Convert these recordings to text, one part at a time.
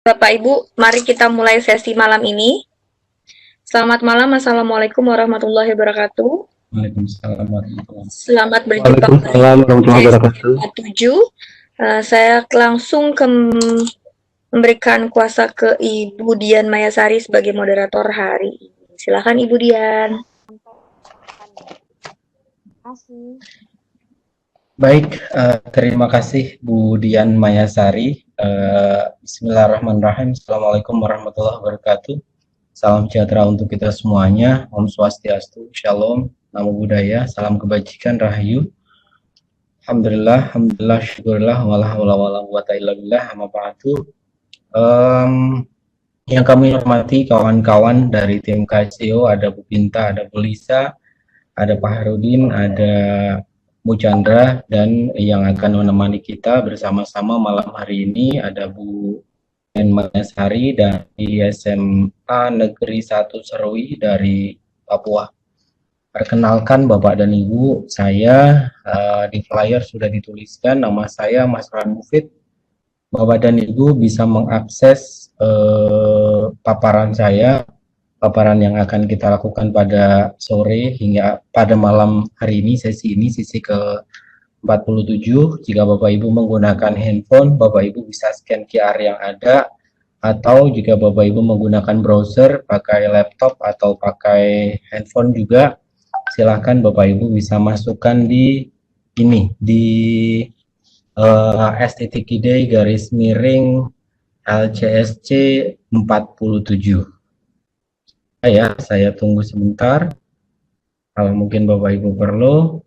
Bapak Ibu, mari kita mulai sesi malam ini. Selamat malam, Assalamualaikum warahmatullahi wabarakatuh. Waalaikumsalam warahmatullahi wabarakatuh. Selamat berjumpa kembali Waalaikumsalam di warahmatullahi sesi wabarakatuh. 57. Saya langsung memberikan kuasa ke Ibu Dian Mayasari sebagai moderator hari ini. Silakan Ibu Dian. Baik, terima kasih Bu Dian Mayasari. Bismillahirrahmanirrahim. Assalamualaikum warahmatullahi wabarakatuh. Salam sejahtera untuk kita semuanya. Om Swastiastu, Shalom, Namo Buddhaya, salam kebajikan, Rahayu. Alhamdulillah, alhamdulillah, syukurillah, wala haula wala quwata illa billah, amma ba'du. Yang kami hormati kawan-kawan dari tim KSIO, ada Bu Pinta, ada Bu Lisa, ada Pak Harudin, ada Bu Chandra, dan yang akan menemani kita bersama-sama malam hari ini ada Bu Dian Mayasari dari SMA Negeri 1 Serui dari Papua. Perkenalkan Bapak dan Ibu, saya di flyer sudah dituliskan nama saya Mas Ran Mufid. Bapak dan Ibu bisa mengakses paparan saya, paparan yang akan kita lakukan pada sore hingga pada malam hari ini, sesi ke-47. Jika Bapak Ibu menggunakan handphone, Bapak Ibu bisa scan QR yang ada, atau jika Bapak Ibu menggunakan browser, pakai laptop atau pakai handphone juga, silahkan Bapak Ibu bisa masukkan di ini, di /LCSC 47. Saya tunggu sebentar. Kalau mungkin Bapak Ibu perlu.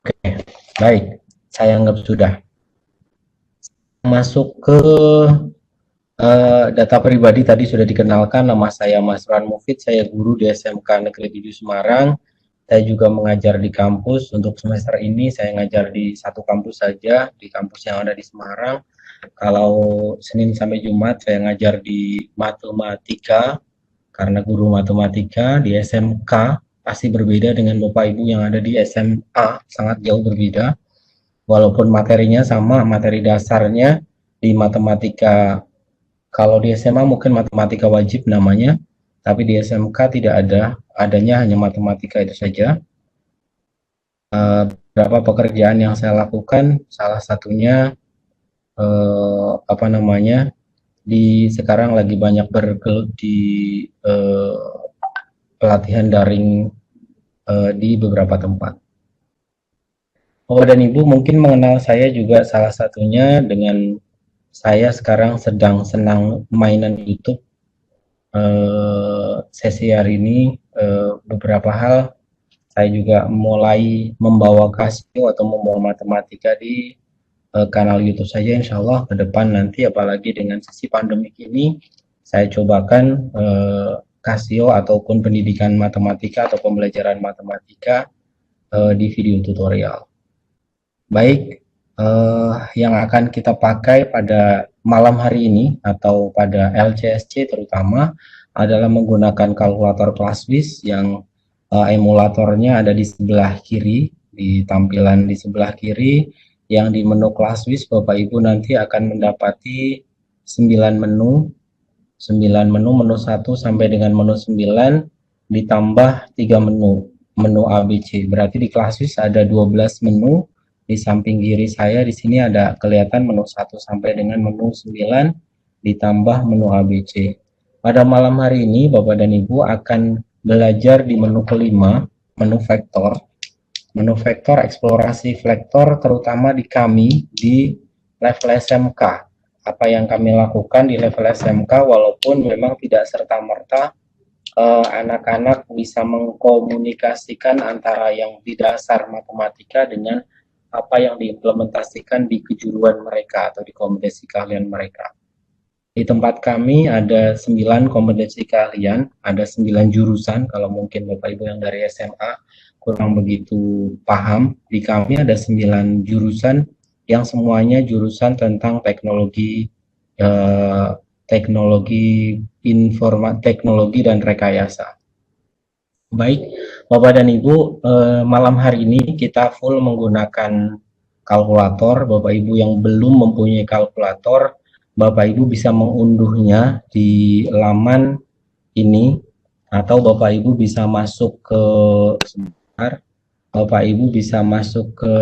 Oke, baik. Saya anggap sudah. Masuk ke data pribadi tadi sudah dikenalkan. Nama saya Mas Ran Mufid. Saya guru di SMK Negeri 7 Semarang. Saya juga mengajar di kampus. Untuk semester ini saya ngajar di satu kampus saja, di kampus yang ada di Semarang. Kalau Senin sampai Jumat saya ngajar di matematika, karena guru matematika. Di SMK pasti berbeda dengan Bapak Ibu yang ada di SMA, sangat jauh berbeda. Walaupun materinya sama, materi dasarnya di matematika. Kalau di SMA mungkin matematika wajib namanya, tapi di SMK tidak ada, adanya hanya matematika itu saja. Beberapa pekerjaan yang saya lakukan, salah satunya sekarang lagi banyak bergelut di pelatihan daring di beberapa tempat. Bapak dan Ibu mungkin mengenal saya juga salah satunya dengan saya sekarang sedang senang mainan YouTube. Sesi hari ini beberapa hal saya juga mulai membawa Casio atau membawa matematika di kanal YouTube saja, insya Allah ke depan nanti, apalagi dengan sisi pandemik ini, saya cobakan Casio ataupun pendidikan matematika atau pembelajaran matematika di video tutorial. Baik, yang akan kita pakai pada malam hari ini atau pada LCSC terutama adalah menggunakan kalkulator ClassWiz yang emulatornya ada di sebelah kiri, di tampilan di sebelah kiri, yang di menu ClassWiz Bapak Ibu nanti akan mendapati 9 menu, menu 1 sampai dengan menu 9 ditambah 3 menu ABC. Berarti di ClassWiz ada 12 menu. Di samping kiri saya di sini ada kelihatan menu 1 sampai dengan menu 9 ditambah menu ABC. Pada malam hari ini Bapak dan Ibu akan belajar di menu kelima, menu vektor. Menu vektor, eksplorasi vektor terutama di kami di level SMK. Apa yang kami lakukan di level SMK, walaupun memang tidak serta-merta anak-anak bisa mengkomunikasikan antara yang di dasar matematika dengan apa yang diimplementasikan di kejuruan mereka atau di kompetensi keahlian mereka. Di tempat kami ada 9 kompetensi keahlian, ada 9 jurusan. Kalau mungkin Bapak Ibu yang dari SMA kurang begitu paham, di kami ada 9 jurusan yang semuanya jurusan tentang teknologi teknologi dan rekayasa. Baik, Bapak dan Ibu, malam hari ini kita full menggunakan kalkulator, Bapak Ibu yang belum mempunyai kalkulator, Bapak Ibu bisa mengunduhnya di laman ini, atau Bapak Ibu bisa masuk ke sebentar, Bapak Ibu bisa masuk ke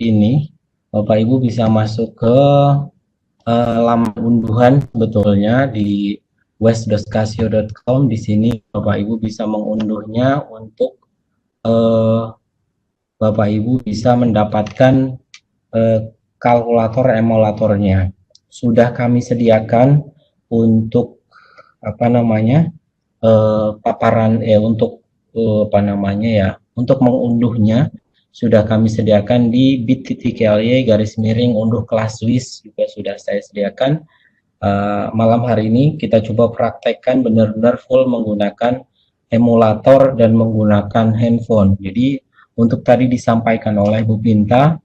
ini, Bapak Ibu bisa masuk ke laman unduhan sebetulnya di west.casio.com. Di sini Bapak Ibu bisa mengunduhnya untuk Bapak Ibu bisa mendapatkan kalkulator emulatornya. Sudah kami sediakan untuk apa namanya paparan untuk apa namanya ya, untuk mengunduhnya sudah kami sediakan di bit.ly/unduh kelas WIS, juga sudah saya sediakan. Malam hari ini kita coba praktekkan benar-benar full menggunakan emulator dan menggunakan handphone. Jadi untuk tadi disampaikan oleh Bu Pinta,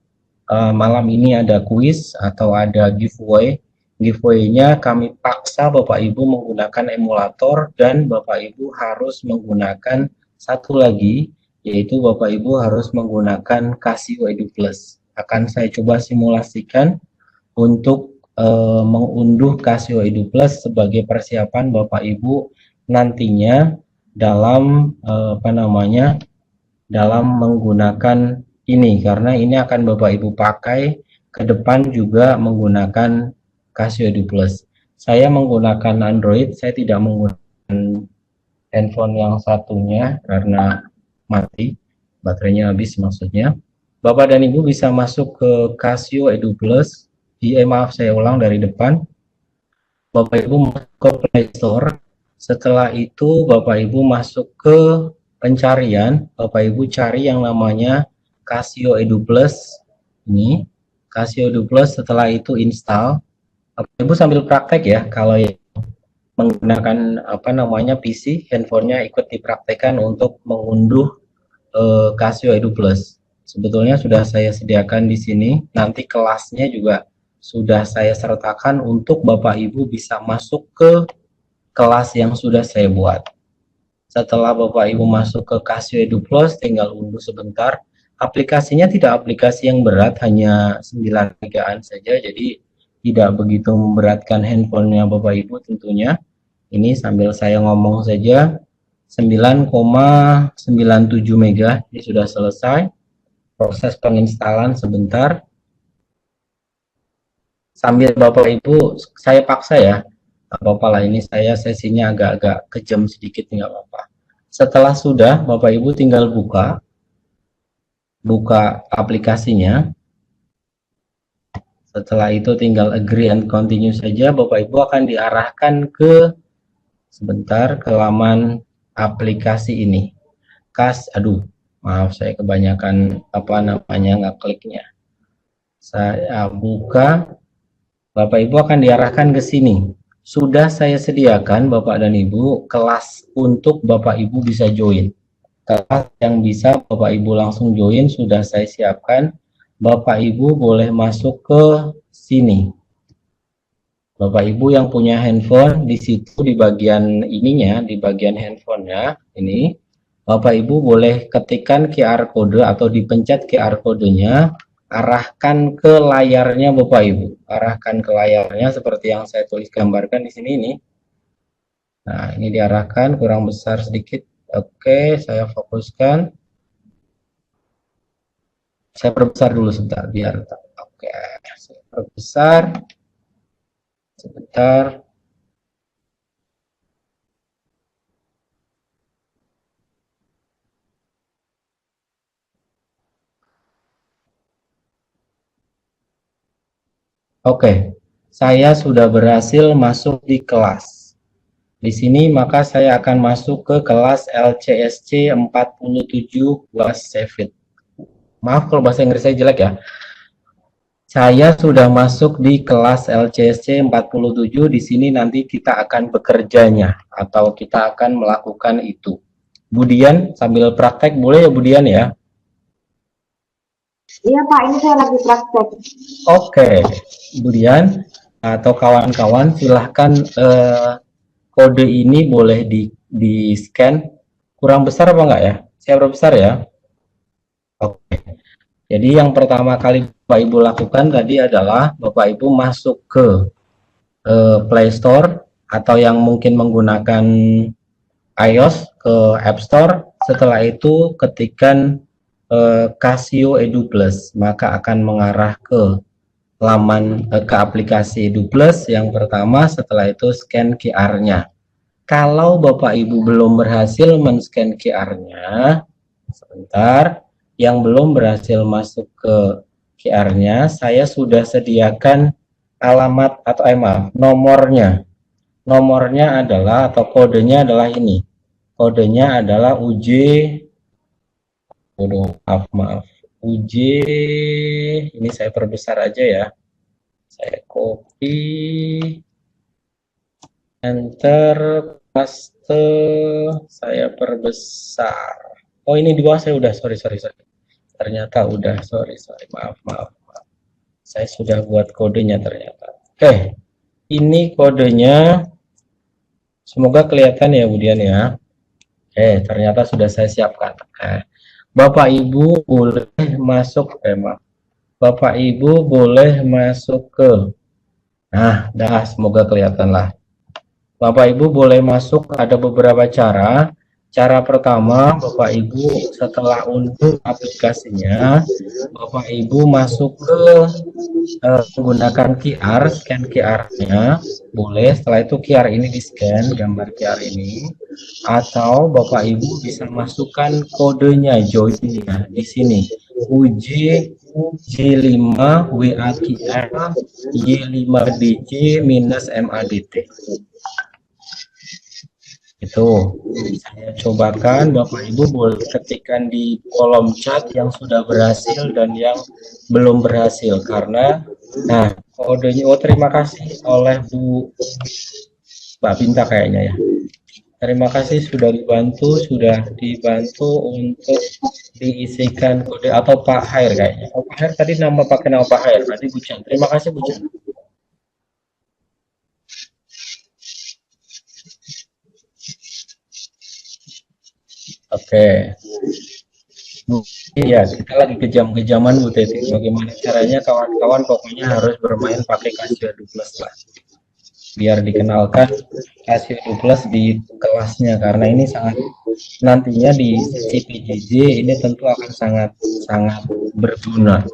malam ini ada kuis atau ada giveaway. Giveaway-nya kami paksa Bapak Ibu menggunakan emulator, dan Bapak Ibu harus menggunakan satu lagi, yaitu Bapak Ibu harus menggunakan Casio Edu Plus. Akan saya coba simulasikan untuk mengunduh Casio Edu Plus sebagai persiapan Bapak Ibu nantinya dalam apa namanya, dalam menggunakan ini, karena ini akan Bapak Ibu pakai ke depan juga menggunakan Casio Edu Plus. Saya menggunakan Android, saya tidak menggunakan handphone yang satunya karena mati, baterainya habis maksudnya. Bapak dan Ibu bisa masuk ke Casio Edu Plus. Maaf, saya ulang dari depan. Bapak Ibu masuk ke Play Store. Setelah itu Bapak Ibu masuk ke pencarian. Bapak Ibu cari yang namanya Casio Edu Plus. Ini Casio Edu Plus. Setelah itu install. Bapak Ibu sambil praktek ya, kalau yang menggunakan apa namanya PC, handphonenya ikut dipraktekkan untuk mengunduh Casio Edu Plus. Sebetulnya sudah saya sediakan di sini. Nanti kelasnya juga sudah saya sertakan untuk Bapak Ibu bisa masuk ke kelas yang sudah saya buat. Setelah Bapak Ibu masuk ke Casio Edu Plus, tinggal unduh sebentar. Aplikasinya tidak aplikasi yang berat, hanya 9 GB saja, jadi tidak begitu memberatkan handphonenya Bapak Ibu tentunya. Ini sambil saya ngomong saja, 9,97 mega ini sudah selesai. Proses penginstalan sebentar. Sambil Bapak Ibu, saya paksa ya, apa-apa lah, ini saya sesinya agak-agak kejam sedikit, nggak apa-apa. Setelah sudah, Bapak Ibu tinggal buka aplikasinya. Setelah itu tinggal agree and continue saja. Bapak Ibu akan diarahkan ke sebentar ke laman aplikasi ini. Maaf, saya kebanyakan apa namanya nggak kliknya. Saya buka, Bapak Ibu akan diarahkan ke sini. Sudah saya sediakan Bapak dan Ibu kelas untuk Bapak Ibu bisa join. Kelas yang bisa Bapak Ibu langsung join sudah saya siapkan. Bapak Ibu boleh masuk ke sini. Bapak Ibu yang punya handphone, di situ di bagian ininya, di bagian handphonenya ini, Bapak Ibu boleh ketikkan QR code atau dipencet QR kodenya, arahkan ke layarnya Bapak Ibu, arahkan ke layarnya seperti yang saya tulis gambarkan di sini ini. Nah, ini diarahkan kurang besar sedikit. Oke, saya fokuskan. Saya perbesar dulu sebentar biar. Oke, saya perbesar. Sebentar. Oke, saya sudah berhasil masuk di kelas. Di sini maka saya akan masuk ke kelas LCSC 47 Was Cevit. Maaf kalau bahasa Inggris saya jelek ya. Saya sudah masuk di kelas LCSC 47. Di sini nanti kita akan bekerjanya atau kita akan melakukan itu. Budian sambil praktek boleh ya Budian ya? Iya Pak, ini saya lagi praktek. Oke, Budian atau kawan-kawan silahkan kode ini boleh di scan. Kurang besar apa enggak ya? Saya perbesar ya. Oke. Jadi yang pertama kali Bapak Ibu lakukan tadi adalah Bapak Ibu masuk ke Play Store atau yang mungkin menggunakan iOS ke App Store. Setelah itu ketikkan Casio Edu Plus, maka akan mengarah ke laman ke aplikasi Edu Plus yang pertama. Setelah itu scan QR-nya. Kalau Bapak Ibu belum berhasil men-scan QR-nya, sebentar, yang belum berhasil masuk ke QR-nya, saya sudah sediakan alamat atau maaf, nomornya. Nomornya adalah atau kodenya adalah ini. Kodenya adalah maaf. UJ, ini saya perbesar aja ya. Saya copy, enter, paste, saya perbesar. Oh ini dua saya udah, sorry. Ternyata udah, sorry, maaf. Saya sudah buat kodenya ternyata. Oke, ini kodenya. Semoga kelihatan ya Budian ya. Ternyata sudah saya siapkan. Bapak Ibu boleh masuk, Bapak Ibu boleh masuk ke, semoga kelihatan lah. Bapak Ibu boleh masuk, ada beberapa cara. Cara pertama, Bapak Ibu setelah unduh aplikasinya, Bapak Ibu masuk ke menggunakan QR, scan QR-nya, boleh. Setelah itu QR ini di-scan, gambar QR ini, atau Bapak Ibu bisa masukkan kodenya, join-nya di sini, UJ J5 WAQR Y5DJ minus MADT. Itu saya cobakan, Bapak Ibu boleh ketikkan di kolom chat yang sudah berhasil dan yang belum berhasil, karena kodenya, terima kasih oleh Mbak Binta kayaknya ya. Terima kasih sudah dibantu untuk diisikan kode, atau Pak Hair kayaknya. Pak Hair tadi pakai nama Pak Hair, berarti Bu Chan. Terima kasih Bu Chan. Oke. Iya, kita lagi kejam-kejaman Bu Teti. Bagaimana caranya kawan-kawan pokoknya harus bermain pakai Casio Edu Plus lah. Biar dikenalkan Casio Edu Plus di kelasnya, karena ini sangat nantinya di CPJJ ini tentu akan sangat berguna.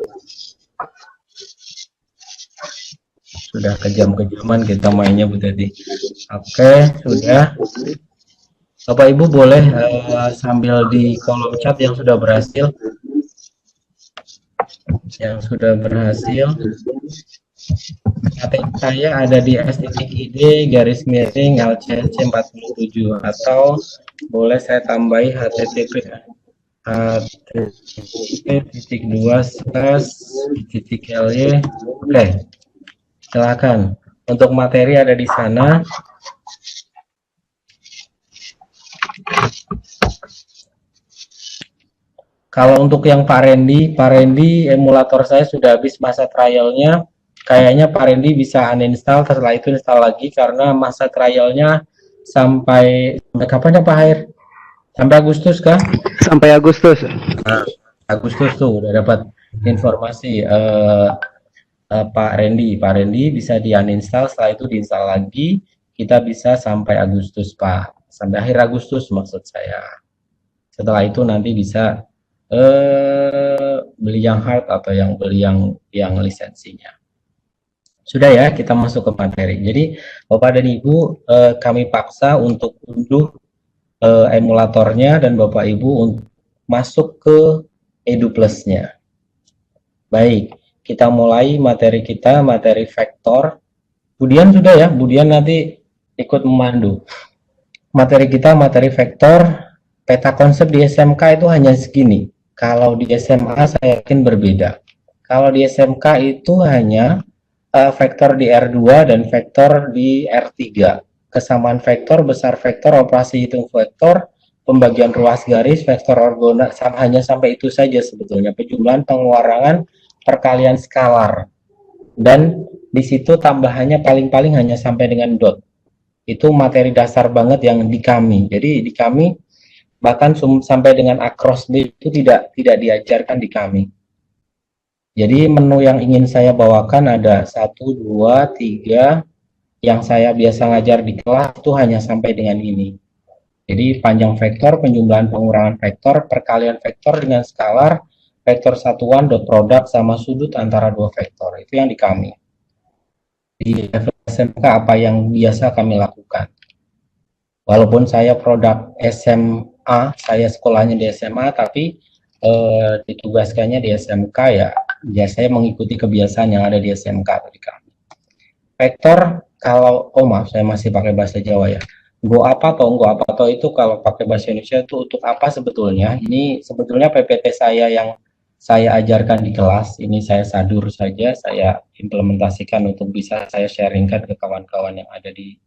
Sudah kejam-kejaman kita mainnya Bu Teti. Oke, sudah. Bapak Ibu boleh sambil di kolom chat yang sudah berhasil. Saya ada di S.ID _ LCC 47, atau boleh saya tambahi http://2/.ly. Oke, silakan. Untuk materi ada di sana. Kalau untuk yang Pak Randy, emulator saya sudah habis masa trialnya. Kayaknya Pak Randy bisa uninstall, setelah itu install lagi, karena masa trialnya sampai kapan ya Pak Hair? Sampai Agustus kah? Sampai Agustus. Agustus tuh udah dapat informasi. Pak Randy bisa di uninstall, setelah itu diinstal lagi. Kita bisa sampai Agustus Pak, sampai akhir Agustus maksud saya. Setelah itu nanti bisa beli yang hard atau yang beli yang lisensinya. Sudah ya, kita masuk ke materi. Jadi Bapak dan Ibu, kami paksa untuk unduh emulatornya, dan Bapak Ibu masuk ke Edu Plus-nya. Baik, kita mulai materi kita, materi vektor. Budian sudah ya, Budian nanti ikut memandu. Materi kita materi vektor. Peta konsep di SMK itu hanya segini. Kalau di SMA saya yakin berbeda. Kalau di SMK itu hanya vektor di R2 dan vektor di R3. Kesamaan vektor, besar vektor, operasi hitung vektor, pembagian ruas garis, vektor ortogonal, hanya sampai itu saja sebetulnya. Penjumlahan, pengurangan, perkalian skalar. Dan di situ tambahannya paling-paling hanya sampai dengan dot. Itu materi dasar banget yang di kami. Jadi di kami bahkan sampai dengan across B itu tidak diajarkan di kami. Jadi menu yang ingin saya bawakan ada 1, 2, 3, yang saya biasa ngajar di kelas itu hanya sampai dengan ini. Jadi panjang vektor, penjumlahan pengurangan vektor, perkalian vektor dengan skalar, vektor satuan, dot product, sama sudut antara dua vektor. Itu yang di kami. Di level SMK apa yang biasa kami lakukan. Walaupun saya produk SMA, saya sekolahnya di SMA, tapi ditugaskannya di SMK ya saya mengikuti kebiasaan yang ada di SMK tadi kami. Vektor kalau maaf saya masih pakai bahasa Jawa ya. Go apa toh itu kalau pakai bahasa Indonesia itu untuk apa sebetulnya? Ini sebetulnya PPT saya yang saya ajarkan di kelas, ini saya sadur saja, saya implementasikan untuk bisa saya sharingkan ke kawan-kawan yang ada di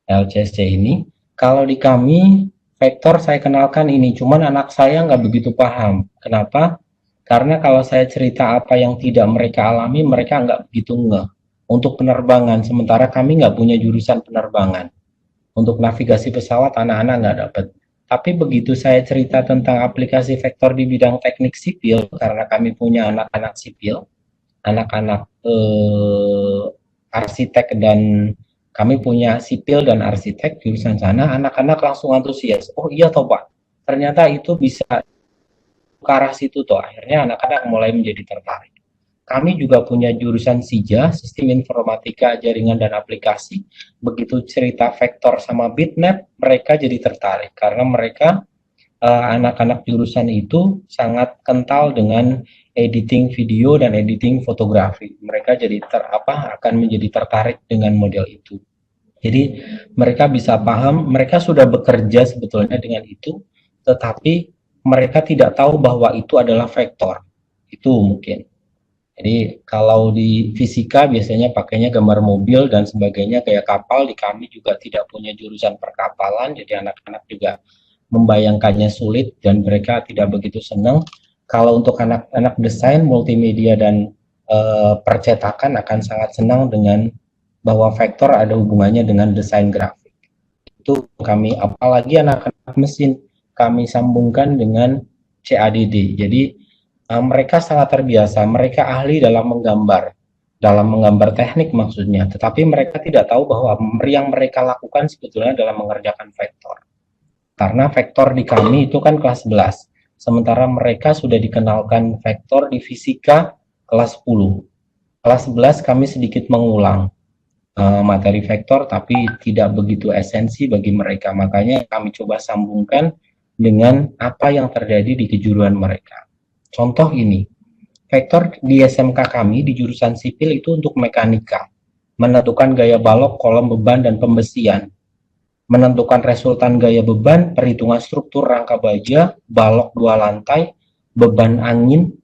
LCSC ini. Kalau di kami vektor saya kenalkan ini, cuman anak saya nggak begitu paham. Kenapa? Karena kalau saya cerita apa yang tidak mereka alami, mereka nggak begitu ngeh. Untuk penerbangan, sementara kami nggak punya jurusan penerbangan. Untuk navigasi pesawat, anak-anak nggak dapat. Tapi begitu saya cerita tentang aplikasi vektor di bidang teknik sipil, karena kami punya anak-anak sipil, anak-anak arsitek dan kami punya sipil dan arsitek jurusan sana, anak-anak langsung antusias. Oh iya toh Pak, ternyata itu bisa ke arah situ toh. Akhirnya anak-anak mulai menjadi tertarik. Kami juga punya jurusan SIJA, Sistem Informatika Jaringan dan Aplikasi. Begitu cerita vektor sama bitmap, mereka jadi tertarik karena mereka anak-anak jurusan itu sangat kental dengan editing video dan editing fotografi. Mereka jadi akan menjadi tertarik dengan model itu. Jadi mereka bisa paham, mereka sudah bekerja sebetulnya dengan itu, tetapi mereka tidak tahu bahwa itu adalah vektor. Itu mungkin. Jadi kalau di fisika biasanya pakainya gambar mobil dan sebagainya kayak kapal, di kami juga tidak punya jurusan perkapalan, jadi anak-anak juga membayangkannya sulit dan mereka tidak begitu senang. Kalau untuk anak-anak desain, multimedia dan percetakan akan sangat senang dengan bahwa vektor ada hubungannya dengan desain grafik. Itu kami, apalagi anak-anak mesin, kami sambungkan dengan CADD. Jadi mereka sangat terbiasa, mereka ahli dalam menggambar teknik maksudnya, tetapi mereka tidak tahu bahwa yang mereka lakukan sebetulnya dalam mengerjakan vektor. Karena vektor di kami itu kan kelas 11, sementara mereka sudah dikenalkan vektor di fisika kelas 10. Kelas 11 kami sedikit mengulang materi vektor, tapi tidak begitu esensi bagi mereka, makanya kami coba sambungkan dengan apa yang terjadi di kejuruan mereka. Contoh ini, vektor di SMK kami di jurusan sipil itu untuk mekanika, menentukan gaya balok, kolom beban, dan pembesian, menentukan resultan gaya beban, perhitungan struktur rangka baja, balok 2 lantai, beban angin,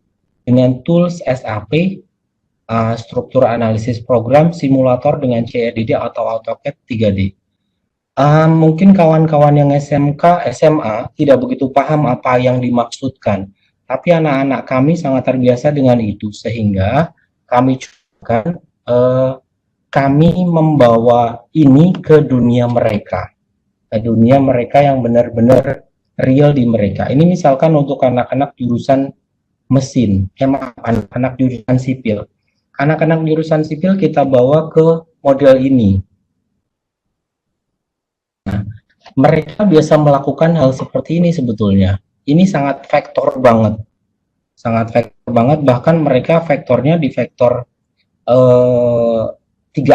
dengan tools SAP, struktur analisis program, simulator dengan CADD atau AutoCAD 3D. Mungkin kawan-kawan yang SMK, SMA tidak begitu paham apa yang dimaksudkan, tapi anak-anak kami sangat terbiasa dengan itu, sehingga kami coba kami membawa ini ke dunia mereka yang benar-benar real di mereka. Ini misalkan untuk anak-anak jurusan mesin, anak-anak jurusan sipil. Anak-anak jurusan sipil kita bawa ke model ini. Nah, mereka biasa melakukan hal seperti ini sebetulnya. Ini sangat vektor banget. Sangat vektor banget, bahkan mereka vektornya di vektor 3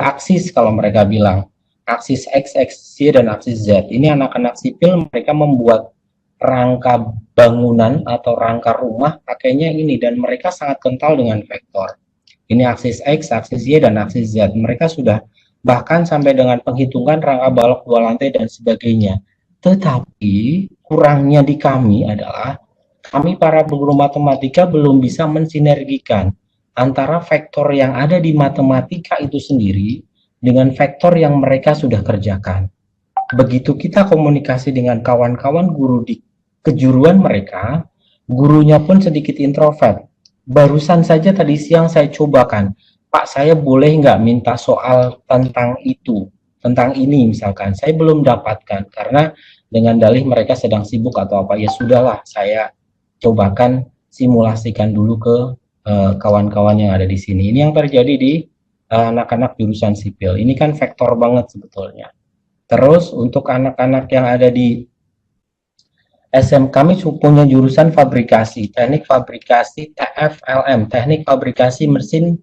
aksis kalau mereka bilang. Aksis X, aksis Y, dan aksis Z. Ini anak-anak sipil, mereka membuat rangka bangunan atau rangka rumah pakainya ini, dan mereka sangat kental dengan vektor. Ini aksis X, aksis Y, dan aksis Z. Mereka sudah bahkan sampai dengan penghitungan rangka balok 2 lantai dan sebagainya. Tetapi kurangnya di kami adalah kami para guru matematika belum bisa mensinergikan antara vektor yang ada di matematika itu sendiri dengan vektor yang mereka sudah kerjakan. Begitu kita komunikasi dengan kawan-kawan guru di kejuruan mereka, gurunya pun sedikit introvert. Barusan saja tadi siang saya cobakan, Pak, saya boleh nggak minta soal tentang itu, tentang ini misalkan. Saya belum dapatkan, karena dengan dalih mereka sedang sibuk atau apa, ya sudahlah, saya cobakan simulasikan dulu ke kawan-kawan yang ada di sini. Ini yang terjadi di anak-anak jurusan sipil. Ini kan vektor banget sebetulnya. Terus untuk anak-anak yang ada di SM, kami punya jurusan fabrikasi, teknik fabrikasi TFLM, teknik fabrikasi mesin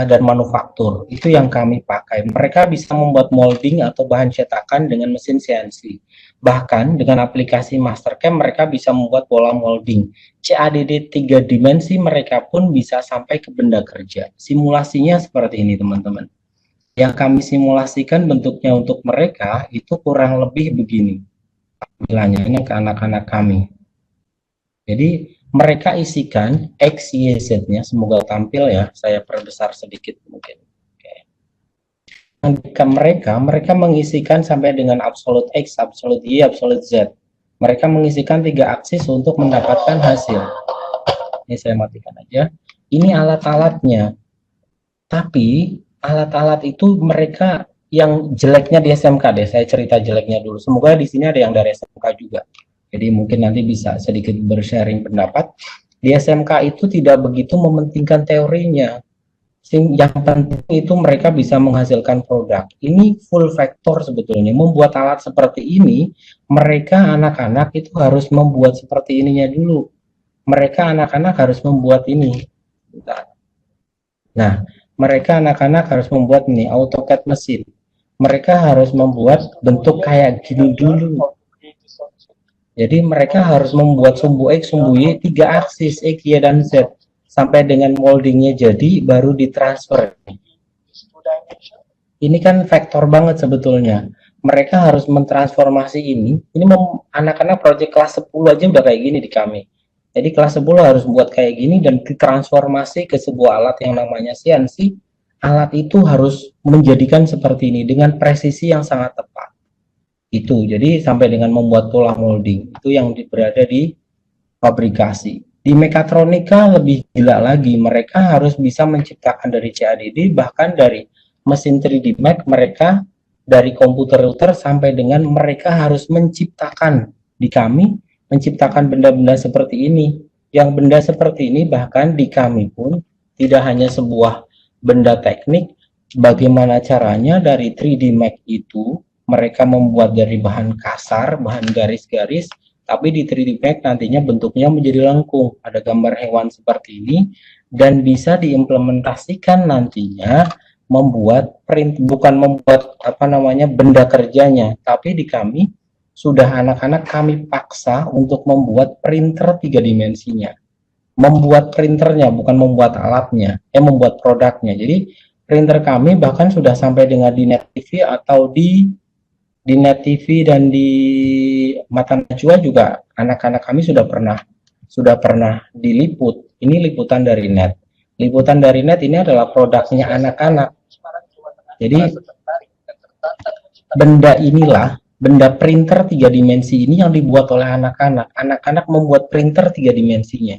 dan manufaktur. Itu yang kami pakai. Mereka bisa membuat molding atau bahan cetakan dengan mesin CNC. Bahkan dengan aplikasi Mastercam mereka bisa membuat pola molding. CADD 3 dimensi mereka pun bisa sampai ke benda kerja. Simulasinya seperti ini teman-teman. Yang kami simulasikan bentuknya untuk mereka itu kurang lebih begini. Tampilannya ini ke anak-anak kami. Jadi mereka isikan X, Y, Z-nya, semoga tampil ya, saya perbesar sedikit mungkin. Oke. Mereka mengisikan sampai dengan absolute X, absolute Y, absolute Z. Mereka mengisikan 3 aksis untuk mendapatkan hasil. Ini saya matikan aja. Ini alat-alatnya. Tapi alat-alat itu mereka yang jeleknya di SMK deh, saya cerita jeleknya dulu. Semoga di sini ada yang dari SMK juga. Jadi mungkin nanti bisa sedikit bersharing pendapat. Di SMK itu tidak begitu mementingkan teorinya. Yang penting itu mereka bisa menghasilkan produk. Ini full vektor sebetulnya. Membuat alat seperti ini, mereka anak-anak itu harus membuat seperti ininya dulu. Mereka anak-anak harus membuat ini. Nah, mereka anak-anak harus membuat ini, AutoCAD mesin. Mereka harus membuat bentuk kayak gini dulu. Jadi mereka harus membuat sumbu X, sumbu Y, 3 aksis X, Y, dan Z. Sampai dengan moldingnya jadi, baru ditransfer. Ini kan vektor banget sebetulnya. Mereka harus mentransformasi ini. Ini anak-anak proyek kelas 10 aja udah kayak gini di kami. Jadi kelas 10 harus buat kayak gini dan ditransformasi ke sebuah alat yang namanya CNC. Alat itu harus menjadikan seperti ini dengan presisi yang sangat tepat. Itu, jadi sampai dengan membuat pola molding. Itu yang berada di fabrikasi. Di mekatronika lebih gila lagi. Mereka harus bisa menciptakan dari CADD, bahkan dari mesin 3D Max, mereka dari komputer router sampai dengan mereka harus menciptakan di kami, menciptakan benda-benda seperti ini. Yang benda seperti ini bahkan di kami pun tidak hanya sebuah benda teknik, bagaimana caranya dari 3D Max itu mereka membuat dari bahan kasar, bahan garis-garis, tapi di 3D Max nantinya bentuknya menjadi lengkung, ada gambar hewan seperti ini, dan bisa diimplementasikan nantinya membuat print, bukan membuat benda kerjanya, tapi di kami sudah anak-anak kami paksa untuk membuat printer 3 dimensinya. Membuat printernya, bukan membuat alatnya, membuat produknya. Jadi printer kami bahkan sudah sampai dengan di Net TV atau di Net TV dan di Mata Najwa juga anak-anak kami sudah pernah diliput. Ini liputan dari Net. Liputan dari Net ini adalah produknya anak-anak. Jadi benda inilah, benda printer 3 dimensi ini yang dibuat oleh anak-anak. Anak-anak membuat printer 3 dimensinya.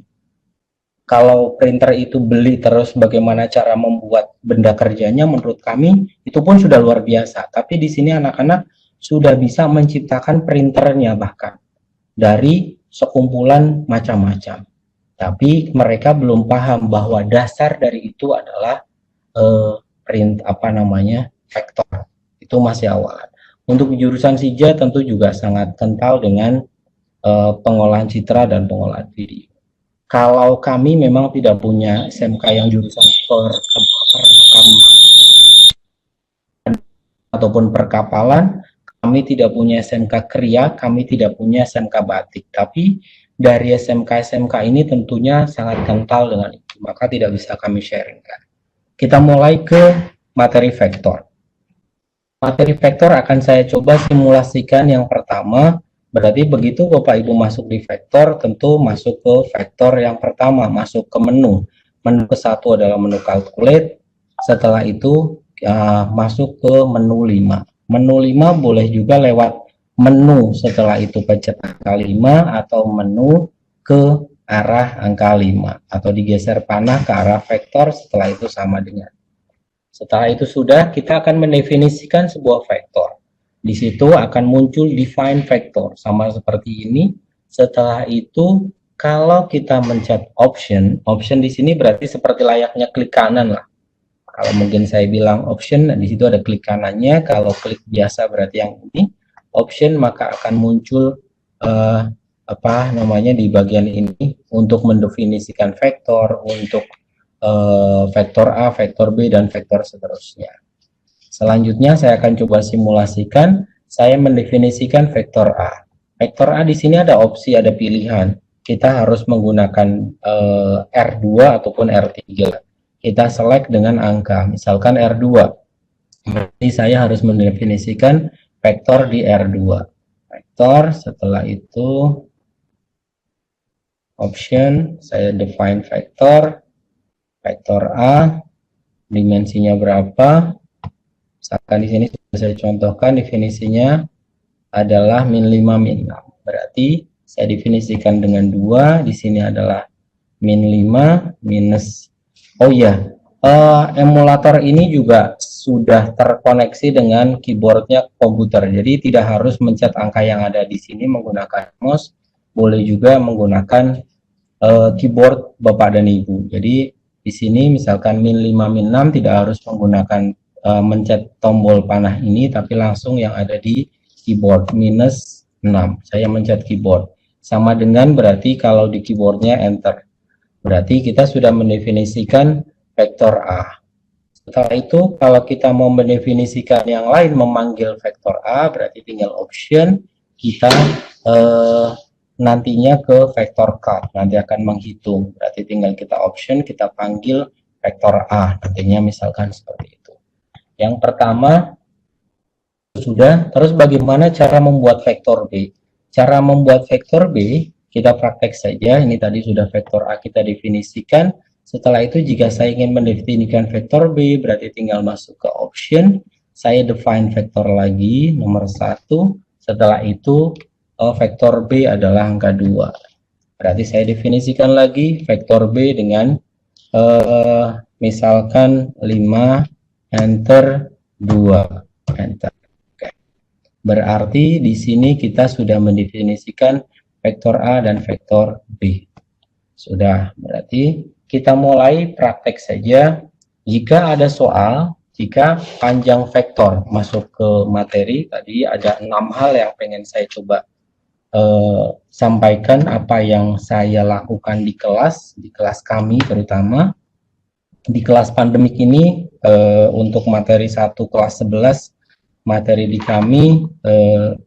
Kalau printer itu beli terus bagaimana cara membuat benda kerjanya, menurut kami itu pun sudah luar biasa. Tapi di sini anak-anak sudah bisa menciptakan printernya bahkan dari sekumpulan macam-macam. Tapi mereka belum paham bahwa dasar dari itu adalah vektor. Itu masih awal. Untuk jurusan SIJA tentu juga sangat kental dengan pengolahan citra dan pengolahan video. Kalau kami memang tidak punya SMK yang jurusan ataupun perkapalan, kami tidak punya SMK Kriya, kami tidak punya SMK Batik. Tapi dari SMK-SMK ini tentunya sangat kental dengan itu, maka tidak bisa kami sharingkan. Kita mulai ke materi vektor. Materi vektor akan saya coba simulasikan yang pertama. Berarti begitu Bapak Ibu masuk di vektor, tentu masuk ke vektor yang pertama, masuk ke menu. Menu ke-1 adalah menu calculate, setelah itu masuk ke menu 5. Menu 5 boleh juga lewat menu setelah itu pencet angka 5 atau menu ke arah angka 5. Atau digeser panah ke arah vektor, setelah itu sama dengan. Setelah itu sudah, kita akan mendefinisikan sebuah vektor. Di situ akan muncul define vektor sama seperti ini. Setelah itu Kalau kita mencet option di sini berarti seperti layaknya klik kanan lah. Kalau mungkin saya bilang option, di situ ada klik kanannya. Kalau klik biasa berarti yang ini option, maka akan muncul di bagian ini untuk mendefinisikan vektor, untuk vektor A, vektor B, dan vektor seterusnya. Selanjutnya saya akan coba simulasikan. Saya mendefinisikan vektor A. Vektor A di sini ada opsi, ada pilihan. Kita harus menggunakan R2 ataupun R3. Kita select dengan angka, misalkan R2. Berarti saya harus mendefinisikan vektor di R2. Vektor, setelah itu option, saya define vektor A, dimensinya berapa? Misalkan di sini sudah saya contohkan definisinya adalah min 5 min 6. Berarti saya definisikan dengan 2, di sini adalah min 5 minus, emulator ini juga sudah terkoneksi dengan keyboardnya komputer, jadi tidak harus mencet angka yang ada di sini menggunakan mouse, boleh juga menggunakan keyboard Bapak dan Ibu. Jadi di sini misalkan min 5 min 6 tidak harus menggunakan mencet tombol panah ini, tapi langsung yang ada di keyboard minus 6. Saya mencet keyboard. Sama dengan berarti kalau di keyboardnya enter. Berarti kita sudah mendefinisikan vektor A. Setelah itu kalau kita mau mendefinisikan yang lain, memanggil vektor A, berarti tinggal option, kita nantinya ke vektor cut, nanti akan menghitung. Berarti tinggal kita option, kita panggil vektor A, nantinya misalkan seperti itu. Yang pertama sudah. Terus bagaimana cara membuat vektor B? Cara membuat vektor B kita praktek saja. Ini tadi sudah vektor A kita definisikan. Setelah itu jika saya ingin mendefinisikan vektor B, berarti tinggal masuk ke option, saya define vektor lagi nomor 1. Setelah itu vektor B adalah angka 2. Berarti saya definisikan lagi vektor B dengan misalkan 5 enter 2 enter. Berarti di sini kita sudah mendefinisikan vektor A dan vektor B. Sudah, berarti kita mulai praktek saja. Jika ada soal, jika panjang vektor masuk ke materi, tadi ada 6 hal yang pengen saya coba sampaikan apa yang saya lakukan di kelas kami terutama. Di kelas pandemik ini untuk materi 1 kelas 11, materi di kami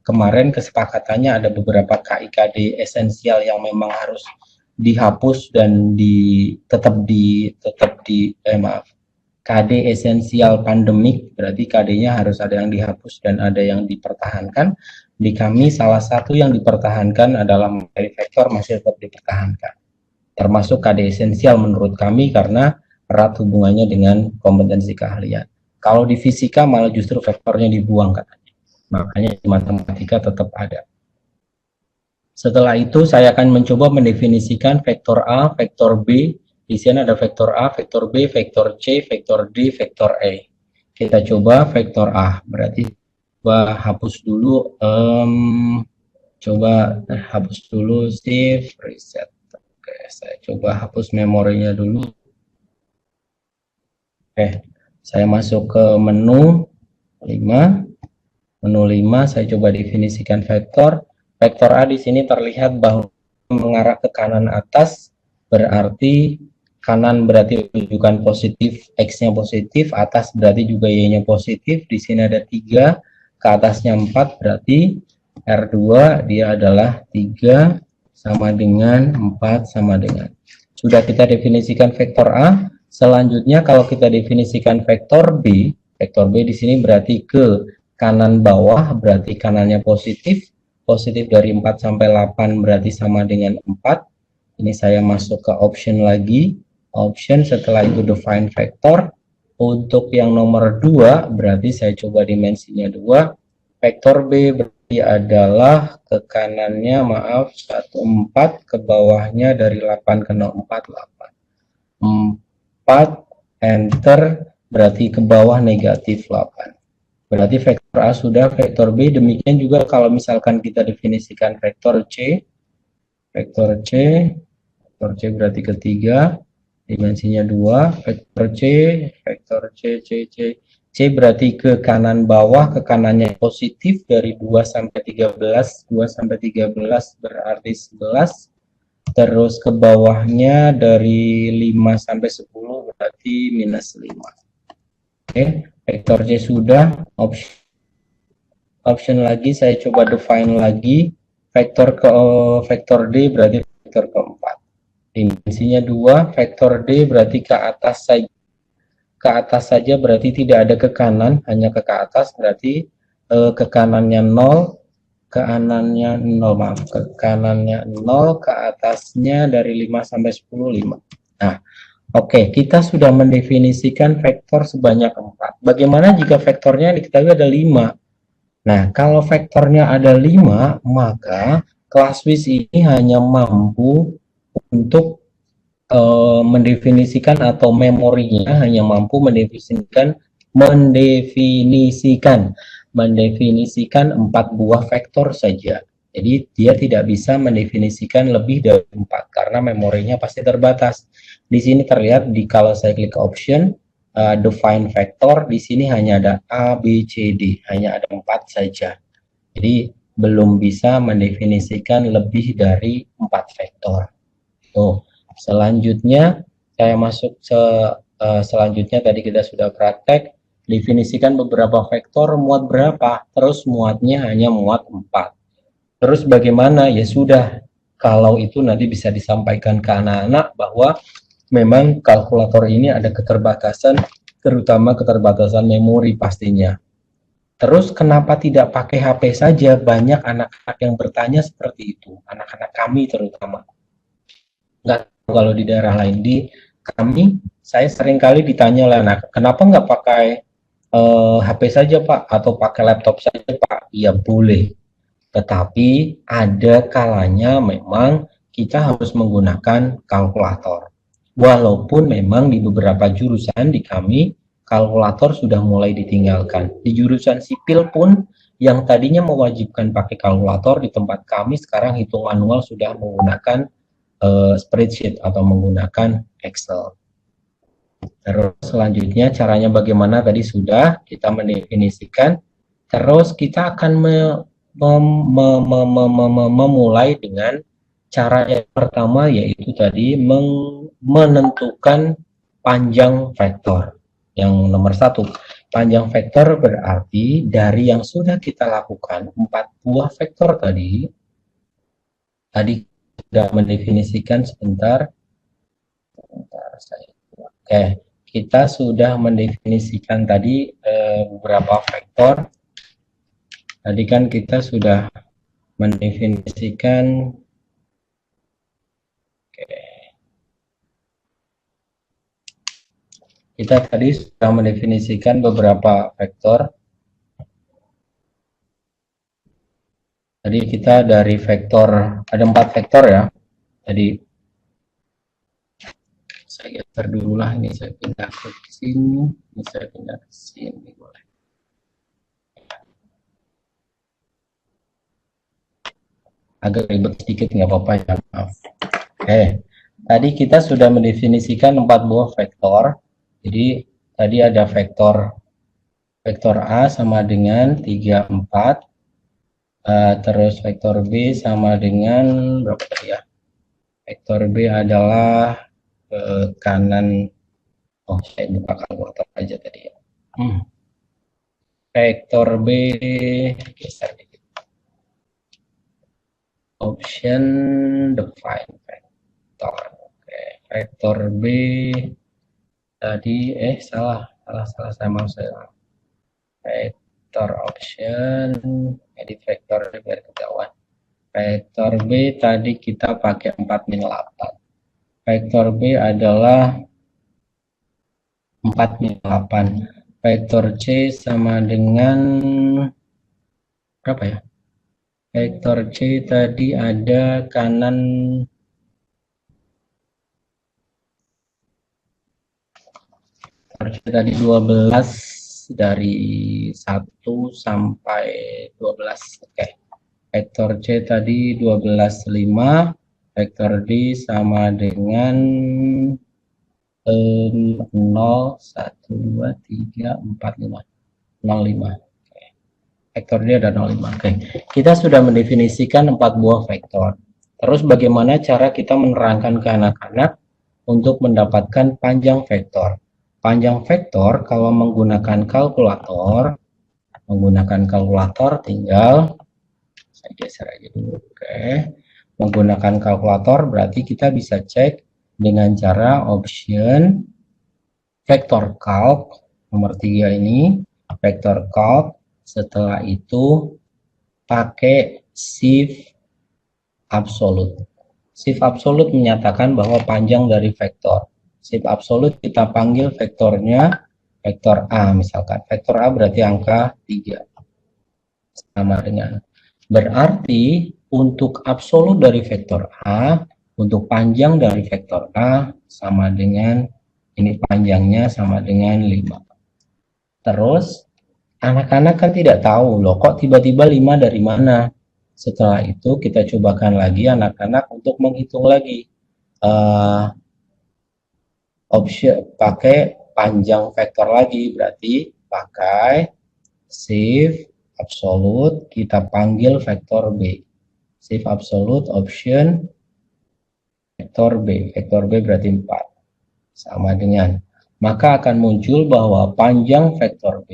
kemarin kesepakatannya ada beberapa KIKD esensial yang memang harus dihapus dan KD esensial pandemik, berarti KD-nya harus ada yang dihapus dan ada yang dipertahankan. Di kami salah satu yang dipertahankan adalah materi vektor masih tetap dipertahankan, termasuk KD esensial menurut kami karena erat hubungannya dengan kompetensi keahlian. Kalau di fisika malah justru vektornya dibuang katanya. Makanya di matematika tetap ada. Setelah itu saya akan mencoba mendefinisikan vektor A, vektor B. Di sini ada vektor A, vektor B, vektor C, vektor D, vektor E. Kita coba vektor A. Berarti coba hapus dulu. Coba hapus dulu save, reset. Oke, saya coba hapus memorinya dulu. Oke. Saya masuk ke menu 5. Menu 5 saya coba definisikan vektor. Vektor A di sini terlihat bahwa mengarah ke kanan atas, berarti kanan berarti rujukan positif, X-nya positif, atas berarti juga Y-nya positif. Di sini ada 3, ke atasnya 4, berarti R2 dia adalah 3 sama dengan 4 sama dengan. Sudah kita definisikan vektor A. Selanjutnya kalau kita definisikan vektor B di sini berarti ke kanan bawah, berarti kanannya positif. Positif dari 4 sampai 8 berarti sama dengan 4. Ini saya masuk ke option lagi. Option, setelah itu define vektor. Untuk yang nomor 2 berarti saya coba dimensinya 2. Vektor B berarti adalah ke kanannya 4, ke bawahnya dari 8 ke 4, 4 enter berarti ke bawah negatif 8. Berarti vektor A sudah, vektor B demikian juga kalau misalkan kita definisikan vektor C. Vektor C Vektor C berarti ketiga, dimensinya 2, vektor C, C berarti ke kanan bawah, ke kanannya positif dari 2 sampai 13, 2 sampai 13 berarti 11, terus ke bawahnya dari 5 sampai 10 berarti minus 5. Oke, vektor C sudah, option lagi saya coba define lagi, vektor D berarti vektor keempat. Dimensinya 2, vektor D berarti ke atas saja. Ke atas saja berarti tidak ada ke kanan, hanya ke atas berarti ke kanannya 0, ke kanannya 0, maaf, ke kanannya 0, ke atasnya dari 5 sampai 10, 5. Nah, oke, kita sudah mendefinisikan vektor sebanyak 4. Bagaimana jika vektornya diketahui ada 5? Nah, kalau vektornya ada 5, maka ClassWiz ini hanya mampu untuk mendefinisikan atau memorinya hanya mampu mendefinisikan 4 buah vektor saja. Jadi dia tidak bisa mendefinisikan lebih dari 4 karena memorinya pasti terbatas. Di sini terlihat kalau saya klik option define vektor, di sini hanya ada A, B, C, D, hanya ada 4 saja. Jadi belum bisa mendefinisikan lebih dari 4 vektor. Tuh. Selanjutnya saya masuk selanjutnya tadi kita sudah praktek definisikan beberapa vektor muat berapa, terus muatnya hanya muat 4. Terus bagaimana? Ya sudah, kalau itu nanti bisa disampaikan ke anak-anak bahwa memang kalkulator ini ada keterbatasan, terutama keterbatasan memori pastinya. Terus kenapa tidak pakai HP saja? Banyak anak-anak yang bertanya seperti itu, anak-anak kami terutama. Nggak kalau di daerah lain, di kami saya sering kali ditanya oleh anak, kenapa nggak pakai HP saja Pak atau pakai laptop saja Pak? Ya boleh, tetapi ada kalanya memang kita harus menggunakan kalkulator. Walaupun memang di beberapa jurusan di kami kalkulator sudah mulai ditinggalkan. Di jurusan sipil pun yang tadinya mewajibkan pakai kalkulator, di tempat kami sekarang hitung manual sudah menggunakan spreadsheet atau menggunakan Excel. Terus selanjutnya caranya bagaimana tadi sudah kita mendefinisikan. Terus kita akan memulai dengan cara yang pertama, yaitu tadi menentukan panjang vektor. Yang nomor 1, panjang vektor berarti dari yang sudah kita lakukan 4 buah vektor tadi sudah mendefinisikan sebentar oke, kita sudah mendefinisikan tadi beberapa vektor. Tadi kan kita sudah mendefinisikan kita tadi sudah mendefinisikan beberapa vektor. Tadi kita dari vektor, ada 4 vektor ya. Tadi saya geser dulu lah, ini saya pindah ke sini, ini saya pindah ke sini boleh. Agak ribet sedikit, nggak apa-apa ya, maaf. Oke, tadi kita sudah mendefinisikan 4 buah vektor. Jadi tadi ada vektor A sama dengan 3, 4. Terus vektor B sama dengan berapa tadi ya? Vektor B adalah kanan, saya buka kalkulator aja tadi ya. Vektor B geser dikit. Option define vektor. Oke, vektor B tadi salah saya mau saya vektor option edit vektor biar ketahuan. Vektor B tadi kita pakai 4 min 8. Vektor B adalah 4 min 8. Vektor C sama dengan berapa ya? Vektor C tadi ada kanan tadi 12 dari 1 sampai 12. Oke. Vektor C tadi 12,5, vektor D sama dengan 0, 1, 2, 3, 4, 5. 0,5. Vektor D ada 0,5. Oke. Kita sudah mendefinisikan 4 buah vektor. Terus bagaimana cara kita menerangkan ke anak-anak untuk mendapatkan panjang vektor? Panjang vektor kalau menggunakan kalkulator tinggal saya geser aja dulu. Oke. Menggunakan kalkulator berarti kita bisa cek dengan cara option vektor calc nomor 3 ini, vektor calc. Setelah itu pakai shift absolute. Shift absolute menyatakan bahwa panjang dari vektor. Shift absolute kita panggil vektornya vektor A misalkan. Vektor A berarti angka 3. Sama dengan. Berarti untuk absolut dari vektor A, untuk panjang dari vektor A sama dengan, ini panjangnya sama dengan 5. Terus anak-anak kan tidak tahu loh kok tiba-tiba 5 dari mana. Setelah itu kita cobakan lagi anak-anak untuk menghitung lagi option pakai panjang vektor lagi, berarti pakai shift absolute kita panggil vektor B. Shift absolute option vektor B. Vektor B berarti 4. Sama dengan, maka akan muncul bahwa panjang vektor B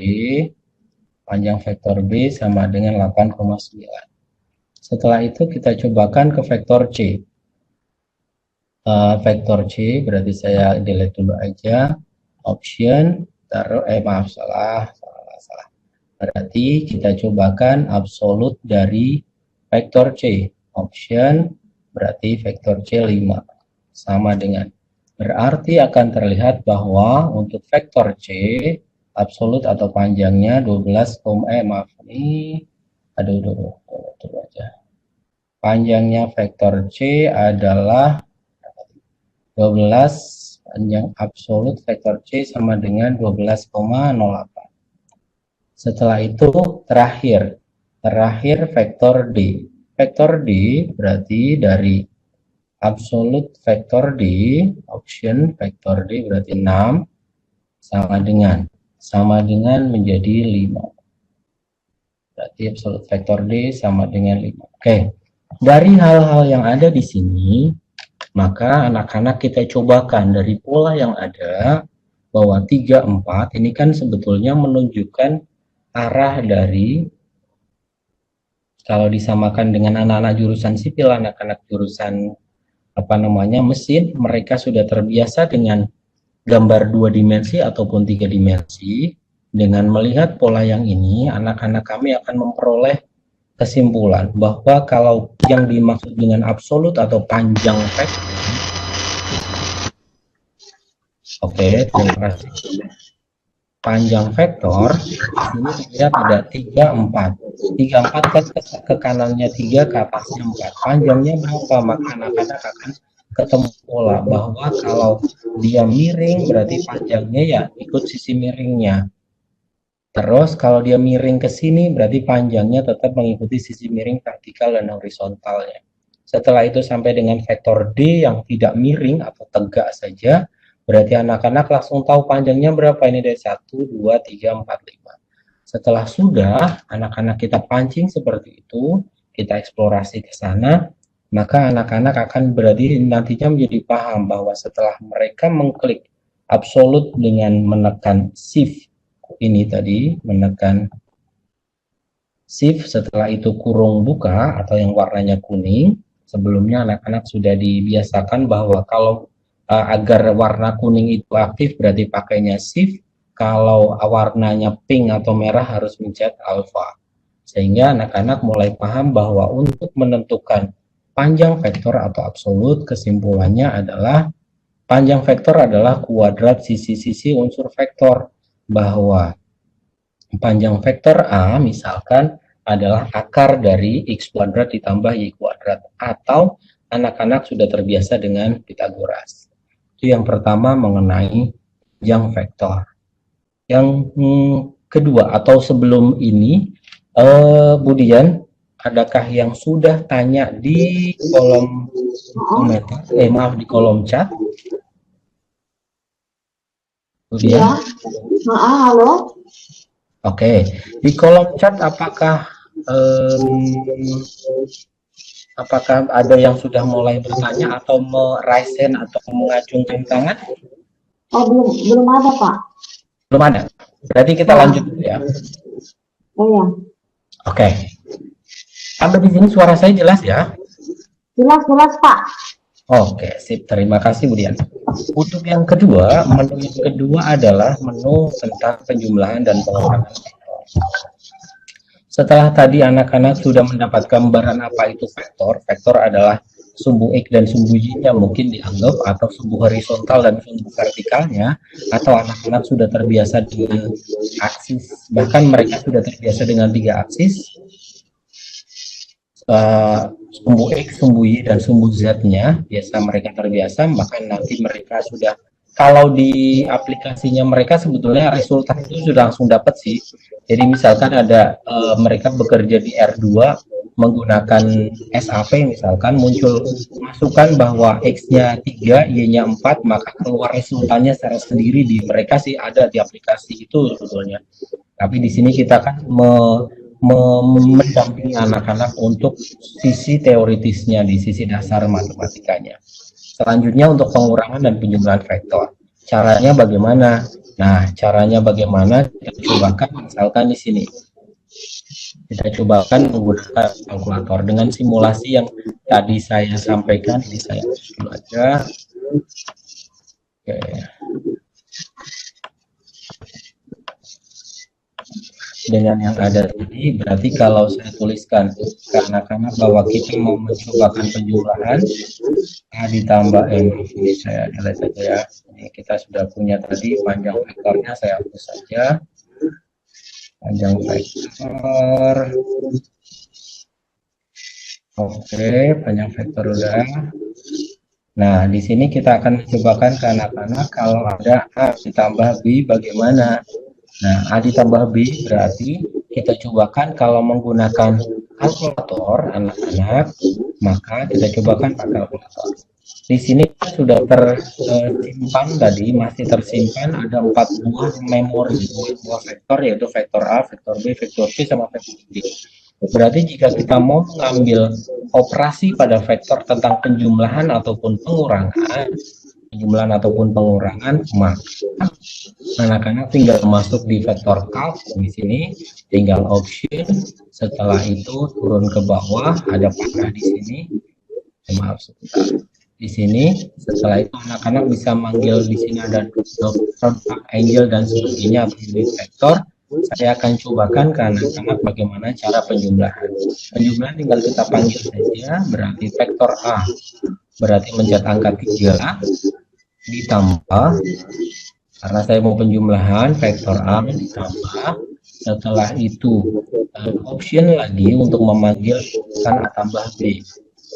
sama dengan 8,9. Setelah itu kita cobakan ke vektor C. Vektor C berarti saya delete dulu aja. Option taruh salah. Berarti kita cobakan absolut dari vektor C. Option berarti vektor C 5. Sama dengan. Berarti akan terlihat bahwa untuk vektor C absolut atau panjangnya 12, aja. Panjangnya vektor C adalah 12, panjang absolut vektor C sama dengan 12,08. Setelah itu terakhir vektor D. Vektor D berarti dari absolut vektor D, option vektor D berarti 6 sama dengan menjadi 5. Berarti absolut vektor D sama dengan 5. Oke. Dari hal-hal yang ada di sini, maka anak-anak kita cobakan dari pola yang ada bahwa 3, 4 ini kan sebetulnya menunjukkan arah dari, kalau disamakan dengan anak-anak jurusan sipil, anak-anak jurusan mesin, mereka sudah terbiasa dengan gambar 2 dimensi ataupun 3 dimensi. Dengan melihat pola yang ini, anak-anak kami akan memperoleh kesimpulan bahwa kalau yang dimaksud dengan absolut atau panjang vektor, oke, terima kasih. Panjang vektor ini terlihat ada 3, 4. 3, 4 ke kanannya 3, ke atasnya 4. Panjangnya berapa? Maka anak-anak akan ketemu pola bahwa kalau dia miring berarti panjangnya ya ikut sisi miringnya. Terus kalau dia miring ke sini berarti panjangnya tetap mengikuti sisi miring vertikal dan horizontalnya. Setelah itu sampai dengan vektor D yang tidak miring atau tegak saja, berarti anak-anak langsung tahu panjangnya berapa. Ini dari 1, 2, 3, 4, 5. Setelah sudah anak-anak kita pancing seperti itu, kita eksplorasi ke sana, maka anak-anak akan berarti nantinya menjadi paham bahwa setelah mereka mengklik absolut dengan menekan shift ini tadi, menekan shift, setelah itu kurung buka atau yang warnanya kuning. Sebelumnya anak-anak sudah dibiasakan bahwa kalau agar warna kuning itu aktif berarti pakainya shift, kalau warnanya pink atau merah harus mencet alpha. Sehingga anak-anak mulai paham bahwa untuk menentukan panjang vektor atau absolut, kesimpulannya adalah panjang vektor adalah kuadrat sisi-sisi unsur vektor. Bahwa panjang vektor A misalkan adalah akar dari X kuadrat ditambah Y kuadrat, atau anak-anak sudah terbiasa dengan Pitagoras. Itu yang pertama mengenai panjang vektor. Yang kedua, atau sebelum ini, Budian, adakah yang sudah tanya di kolom komentar? Maaf, di kolom chat. Iya. Halo. Oke, di kolom chat apakah ada yang sudah mulai bertanya atau meraise hand atau mengacungkan tangan? Oh, belum ada, Pak. Belum ada. Berarti kita lanjut dulu ya. Oh ya. Oke. Sampai di sini suara saya jelas ya? Jelas, Pak. Oke, sip. Terima kasih, Bu Dian. Untuk yang kedua, menu yang kedua adalah menu tentang penjumlahan dan pengurangan. Setelah tadi anak-anak sudah mendapat gambaran apa itu vektor, vektor adalah sumbu X dan sumbu Y-nya mungkin dianggap, atau sumbu horizontal dan sumbu vertikalnya, atau anak-anak sudah terbiasa dengan aksis, bahkan mereka sudah terbiasa dengan 3 aksis, sumbu X, sumbu Y, dan sumbu Z-nya, biasa mereka terbiasa, bahkan nanti mereka sudah, kalau di aplikasinya mereka sebetulnya resultan itu sudah langsung dapat sih. Jadi misalkan ada mereka bekerja di R2 menggunakan SAP, misalkan muncul masukan bahwa X-nya 3, Y-nya 4, maka keluar resultannya secara sendiri di mereka sih ada di aplikasi itu sebetulnya. Tapi di sini kita kan mendampingi anak-anak untuk sisi teoritisnya, di sisi dasar matematikanya. Selanjutnya untuk pengurangan dan penjumlahan vektor. Caranya bagaimana? Nah, caranya bagaimana? Kita cobakan misalkan di sini. Kita cobakan menggunakan kalkulator dengan simulasi yang tadi saya sampaikan. Ini saya dulu aja. Oke. Dengan yang ada tadi, berarti kalau saya tuliskan karena bahwa kita mau mencobakan penjumlahan A ditambah M, ini saya nilai saja ya. Ini kita sudah punya tadi panjang vektornya, saya hapus saja panjang vektor. Oke, panjang vektor udah. Nah, di sini kita akan mencobakan ke anak-anak kalau ada A ditambah B bagaimana. Nah, A ditambah B berarti kita cobakan kalau menggunakan kalkulator anak-anak, maka kita cobakan pakai kalkulator. Di sini sudah tersimpan tadi, masih tersimpan ada 4 buah memori, 4 buah vektor, yaitu vektor A, vektor B, vektor C, sama vektor D. Berarti jika kita mau mengambil operasi pada vektor tentang penjumlahan ataupun pengurangan, maka anak-anak tinggal masuk di vektor calc di sini, tinggal option, setelah itu turun ke bawah, ada panah di sini. Maaf sebentar. Di sini, setelah itu anak-anak bisa manggil di sini ada angel dan sebagainya di vektor. Saya akan cobakan ke anak-anak bagaimana cara penjumlahan. Penjumlahan tinggal kita panggil saja, berarti vektor A berarti mencet angka 3 ditambah, karena saya mau penjumlahan, vektor A ditambah, setelah itu option lagi untuk memanggilkan A tambah B.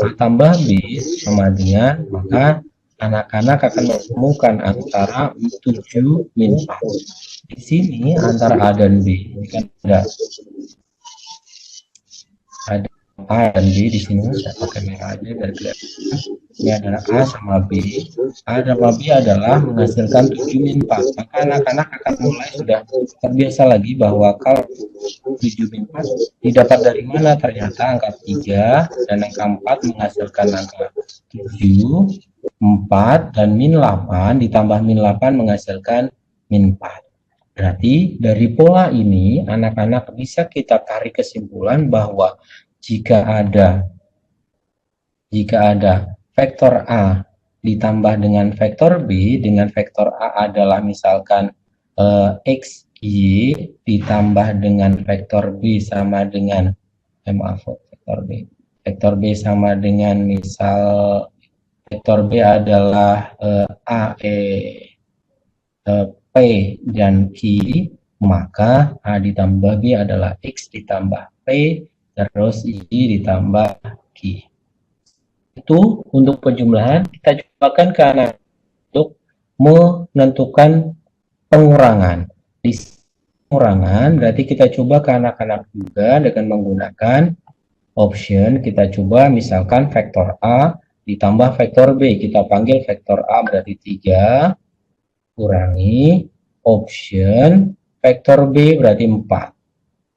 A tambah B sama dengan, maka anak-anak akan menemukan antara 7 min 4. Di sini antara A dan B, ini kan ada A dan B di sini, saya pakai merah aja biar kelihatan. Ini adalah A sama B. A sama B adalah menghasilkan 7 min 4. Maka anak-anak akan mulai sudah terbiasa lagi bahwa kalau 7 min 4 didapat dari mana? Ternyata angka 3 dan angka 4 menghasilkan angka 7, 4, dan min 8 ditambah min 8 menghasilkan min 4. Berarti dari pola ini anak-anak bisa kita tarik kesimpulan bahwa jika ada vektor A ditambah dengan vektor B, dengan vektor A adalah misalkan X, Y ditambah dengan vektor B sama dengan vektor B sama dengan misal vektor B adalah P dan Q, maka A ditambah B adalah X ditambah P terus Y ditambah Q. Itu untuk penjumlahan. Kita cobakan ke anak untuk menentukan pengurangan. Di pengurangan berarti kita coba ke anak-anak juga dengan menggunakan option, kita coba misalkan vektor A ditambah vektor B. Kita panggil vektor A berarti 3, kurangi option vektor B berarti 4.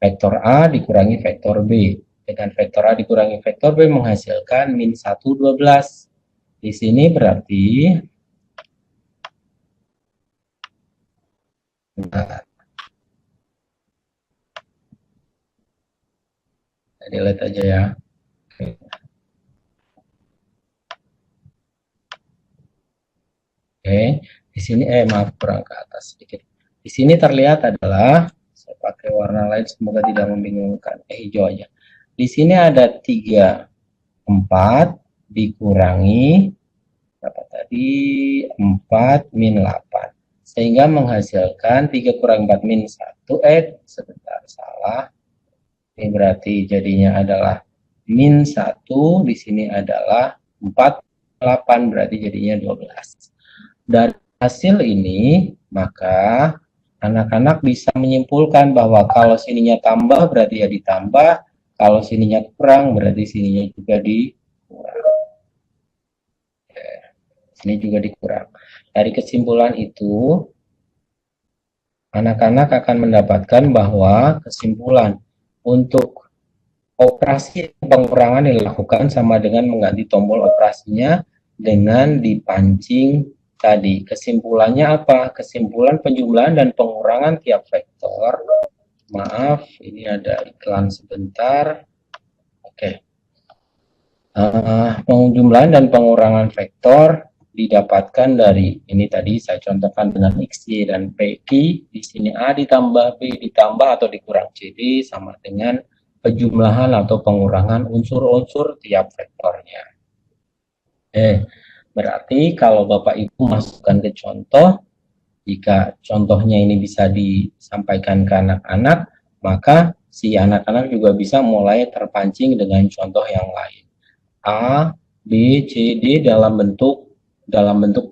Vektor A dikurangi vektor B. Dengan vektor A dikurangi vektor B menghasilkan min 1, 12. Di sini berarti delete aja ya. Oke, di sini maaf kurang ke atas sedikit. Di sini terlihat adalah, saya pakai warna lain semoga tidak membingungkan. Hijau aja. Di sini ada 3, 4 dikurangi berapa tadi? 4 min 8. Sehingga menghasilkan 3 kurang 4 min 1. Sebentar, salah. Ini berarti jadinya adalah min 1, di sini adalah 4, 8, berarti jadinya 12. Dan hasil ini, maka anak-anak bisa menyimpulkan bahwa kalau sininya tambah, berarti ya ditambah. Kalau sininya kurang, berarti sininya juga dikurang. Sini juga dikurang. Dari kesimpulan itu, anak-anak akan mendapatkan bahwa kesimpulan untuk operasi pengurangan dilakukan sama dengan mengganti tombol operasinya dengan dipancing tadi. Kesimpulannya apa? Kesimpulan penjumlahan dan pengurangan tiap vektor. Maaf, ini ada iklan sebentar. Oke. Penjumlahan dan pengurangan vektor didapatkan dari ini tadi saya contohkan dengan X, Y, dan PI. Di sini A ditambah B ditambah atau dikurang CD sama dengan penjumlahan atau pengurangan unsur-unsur tiap vektornya. Berarti kalau Bapak Ibu masukkan ke contoh, jika contohnya ini bisa disampaikan ke anak-anak, maka si anak-anak juga bisa mulai terpancing dengan contoh yang lain. A, B, C, D dalam bentuk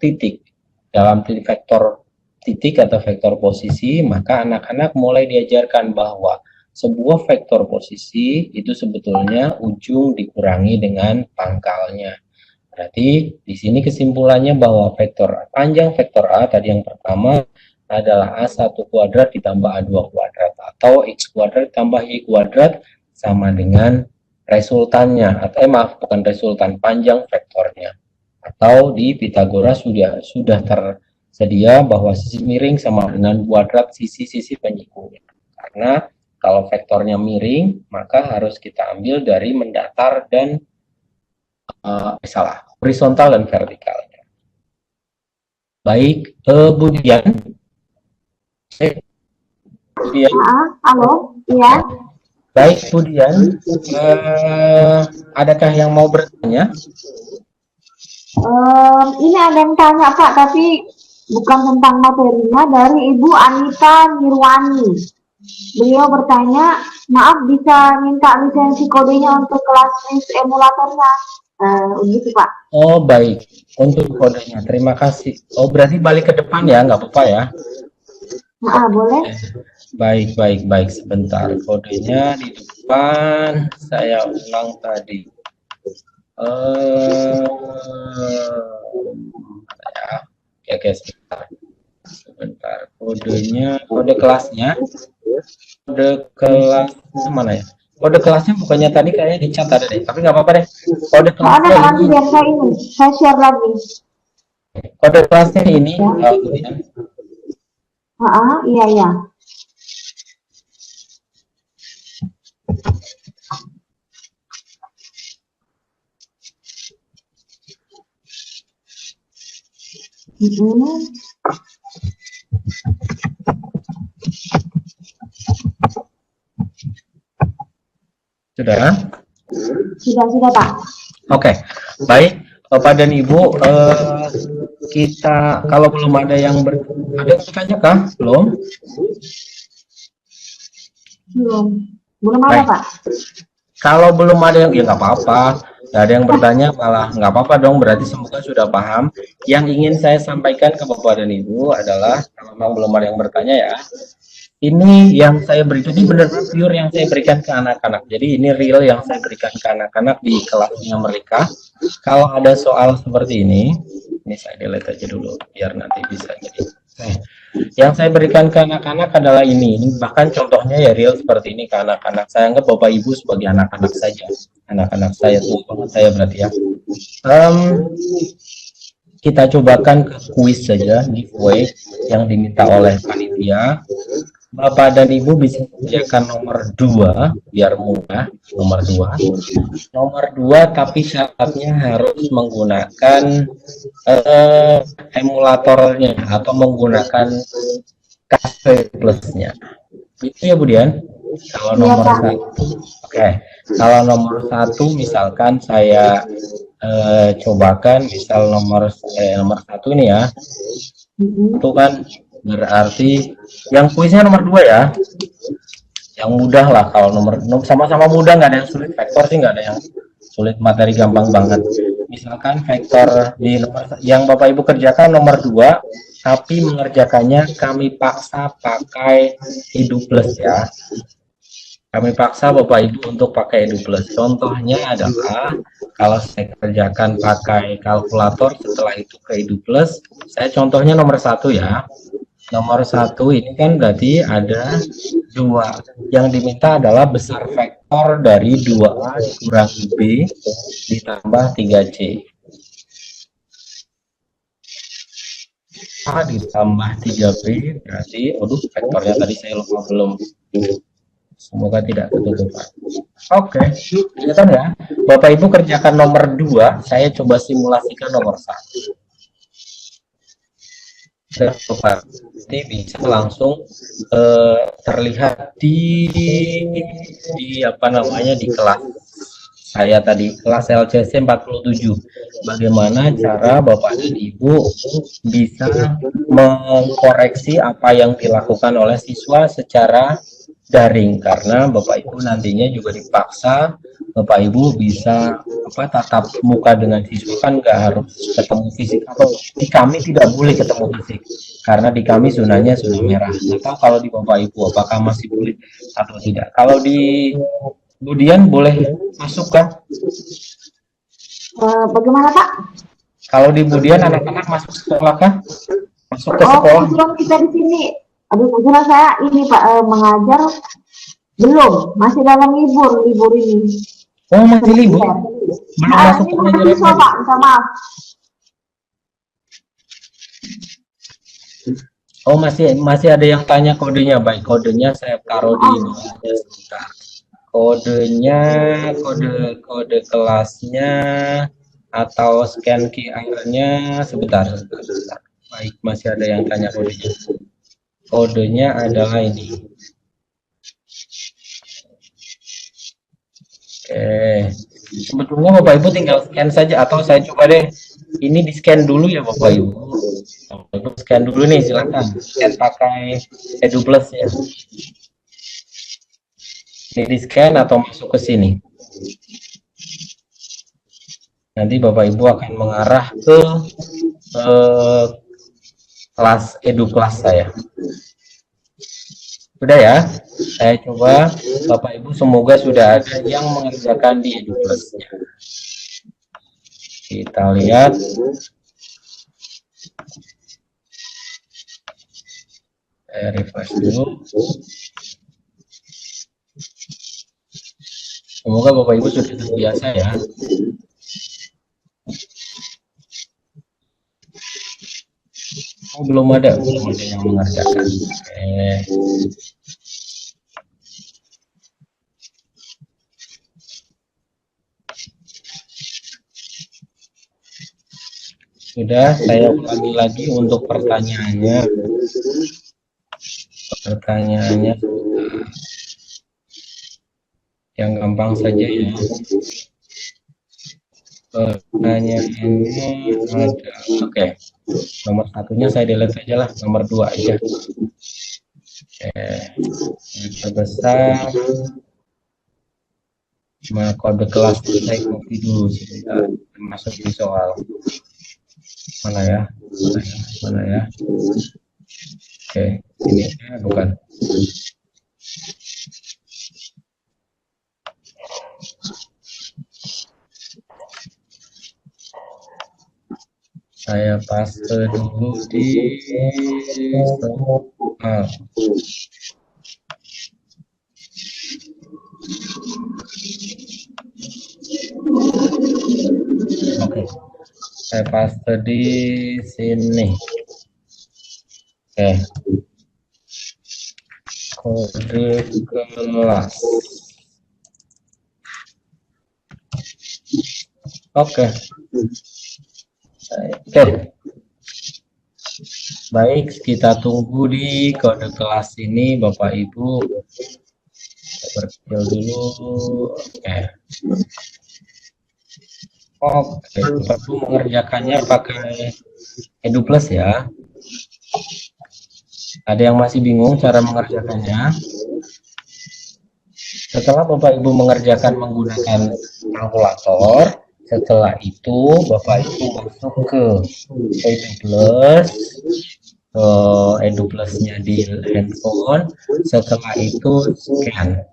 titik, dalam vektor titik atau vektor posisi, maka anak-anak mulai diajarkan bahwa sebuah vektor posisi itu sebetulnya ujung dikurangi dengan pangkalnya. Berarti di sini kesimpulannya bahwa vektor panjang vektor A tadi yang pertama adalah A1 kuadrat ditambah A2 kuadrat atau X kuadrat ditambah Y kuadrat sama dengan resultannya, atau maaf bukan resultan, panjang vektornya. Atau di Pitagoras sudah tersedia bahwa sisi miring sama dengan kuadrat sisi-sisi penyikungnya. Karena kalau vektornya miring, maka harus kita ambil dari mendatar dan horizontal dan vertikalnya. Baik, Budian. Budian. Halo, iya. Baik, Budian. Adakah yang mau bertanya? Ini ada yang tanya Pak, tapi bukan tentang materinya, dari Ibu Anita Nirwani. Beliau bertanya, maaf bisa minta lisensi kodenya untuk kelas RIS emulatornya. Begitu Pak. Oh baik, untuk kodenya, terima kasih. Oh berarti balik ke depan ya, nggak apa-apa ya? Boleh. Baik, sebentar. Kodenya di depan, saya ulang tadi. Oke, sebentar. Kodenya, kode kelasnya mana ya? Kode kelasnya bukannya tadi kayaknya di chat ada deh, tapi nggak apa-apa deh. Kode kelasnya nanti biar saya share lagi. Kode kelasnya ini. Iya. Sudah? Sudah Pak. Oke, baik Bapak dan Ibu, kita kalau belum ada yang ada tanya kah? Belum ada Pak. Kalau belum ada yang, ya nggak apa-apa. Nggak ada yang bertanya, malah nggak apa-apa dong. Berarti semoga sudah paham. Yang ingin saya sampaikan ke Bapak dan Ibu adalah, kalau memang belum ada yang bertanya ya, Ini yang saya berikan, ini benar-benar pure yang saya berikan ke anak-anak. Jadi ini real yang saya berikan ke anak-anak di kelasnya mereka. Kalau ada soal seperti ini saya delete aja dulu biar nanti bisa jadi. Yang saya berikan ke anak-anak adalah ini bahkan contohnya ya real seperti ini ke anak-anak. Saya anggap Bapak Ibu sebagai anak-anak saja. Anak-anak saya tuh banget saya berarti ya. Kita cobakan ke kuis saja, giveaway yang diminta oleh panitia. Bapak dan Ibu bisa kerjakan nomor 2 biar mudah. Nomor 2 tapi syaratnya harus menggunakan emulatornya atau menggunakan KV plusnya. Itu ya Bu Dian. Kalau nomor 1, kalau nomor 1 misalkan saya cobakan misal nomor 1 ini ya. Itu kan berarti yang kuisnya nomor 2 ya, yang mudah lah. Kalau nomor sama-sama mudah, nggak ada yang sulit. Vektor sih nggak ada yang sulit, materi gampang banget. Misalkan vektor di nomor yang Bapak Ibu kerjakan nomor 2 tapi mengerjakannya kami paksa pakai EduPlus ya. Kami paksa Bapak Ibu untuk pakai EduPlus. Contohnya adalah kalau saya kerjakan pakai kalkulator, setelah itu ke EduPlus, saya contohnya nomor 1 ya. Nomor 1 ini kan berarti ada 2. Yang diminta adalah besar vektor dari 2A dikurangi B ditambah 3C. A ditambah 3B berarti, aduh vektornya tadi saya lupa belum. Semoga tidak ketutupan. Oke, kelihatan ya. Bapak Ibu kerjakan nomor 2, saya coba simulasikan nomor 1. Dan Bapak ini bisa langsung terlihat di apa namanya di kelas saya tadi, kelas LCC 47. Bagaimana cara Bapak dan Ibu bisa mengkoreksi apa yang dilakukan oleh siswa secara daring, karena Bapak Ibu nantinya juga dipaksa Bapak Ibu bisa tatap muka dengan siswa, kan nggak harus ketemu fisik, atau di kami tidak boleh ketemu fisik karena di kami zonanya zona merah. Atau kalau di Bapak Ibu apakah masih boleh atau tidak? Kalau di Budian boleh masuk kan? Bagaimana Pak? Kalau di Budian anak-anak masuk sekolah kan? Masuk ke sekolah? Kebetulan kita di sini. Aduh, kebetulan saya ini Pak mengajar belum, masih dalam libur ini. Oh, masih libur? Belum masuk pelajaran Pak, minta maaf. Oh, masih ada yang tanya kodenya. Baik, kodenya saya taruh di ini sebentar. Kodenya, kode kelasnya atau scan QR-nya sebentar. Baik, masih ada yang tanya kodenya. Kodenya adalah ini. Oke, sebetulnya Bapak Ibu tinggal scan saja, atau saya coba deh ini di scan dulu ya Bapak Ibu. Bapak Ibu scan dulu nih, silakan scan pakai EduPlus ya. Ini di scan atau masuk ke sini. Nanti Bapak Ibu akan mengarah ke kelas EduPlus saya. Sudah ya, saya coba. Bapak Ibu semoga sudah ada yang mengerjakan di EduPlus-nya. Kita lihat. Saya refresh dulu. Semoga Bapak Ibu sudah terbiasa ya. Oh, belum ada yang mengerjakan. Oke. Sudah, saya ulangi lagi untuk pertanyaannya. Pertanyaannya yang gampang saja ya. Pertanyaannya ada, oke. Nomor 1-nya saya delete aja lah, nomor 2 aja. Oke, yang terbesar. Kode kelas saya copy dulu sebentar, masuk di soal. Mana ya? Oke, ini bukan. Saya paste dulu di soal. Oke, saya paste di sini. Oke, kode kelas. Oke. Oke. Baik, kita tunggu di kode kelas ini Bapak Ibu. Berkecil dulu. Oke, Bapak Ibu mengerjakannya pakai EduPlus ya. Ada yang masih bingung cara mengerjakannya? Setelah Bapak Ibu mengerjakan menggunakan kalkulator, setelah itu Bapak Ibu masuk ke EduPlus, EduPlusnya di handphone. Setelah itu scan.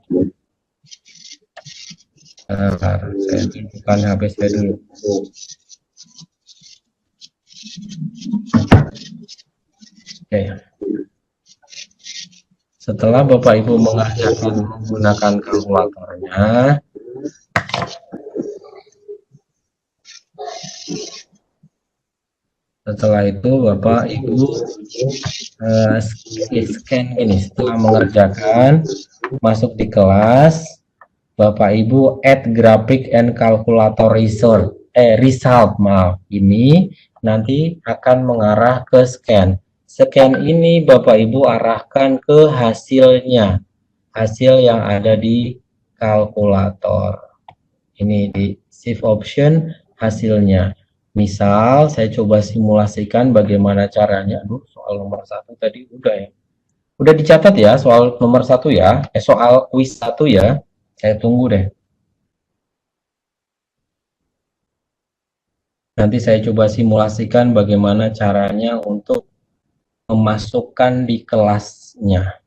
Saya tunjukkan HP saya dulu. Oke. Setelah Bapak Ibu mengerjakan menggunakan kalkulatornya, setelah itu Bapak Ibu scan ini. Setelah mengerjakan, masuk di kelas, Bapak Ibu add graphic and calculator result. Maaf, ini nanti akan mengarah ke scan. Scan ini Bapak Ibu arahkan ke hasilnya, hasil yang ada di kalkulator. Ini di shift option hasilnya. Misal saya coba simulasikan bagaimana caranya. Soal nomor 1 tadi udah ya. Udah dicatat ya soal nomor 1 ya. Soal kuis 1 ya. Saya tunggu deh. Nanti saya coba simulasikan bagaimana caranya untuk memasukkan di kelasnya.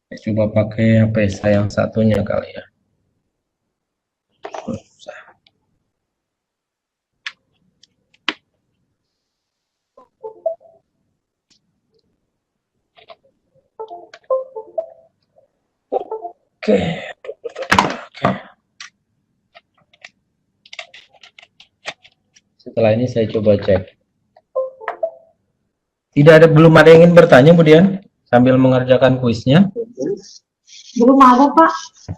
Saya coba pakai HP saya yang satunya kali ya. Oke. Setelah ini saya coba cek. Belum ada yang ingin bertanya, kemudian sambil mengerjakan kuisnya? Belum ada, Pak.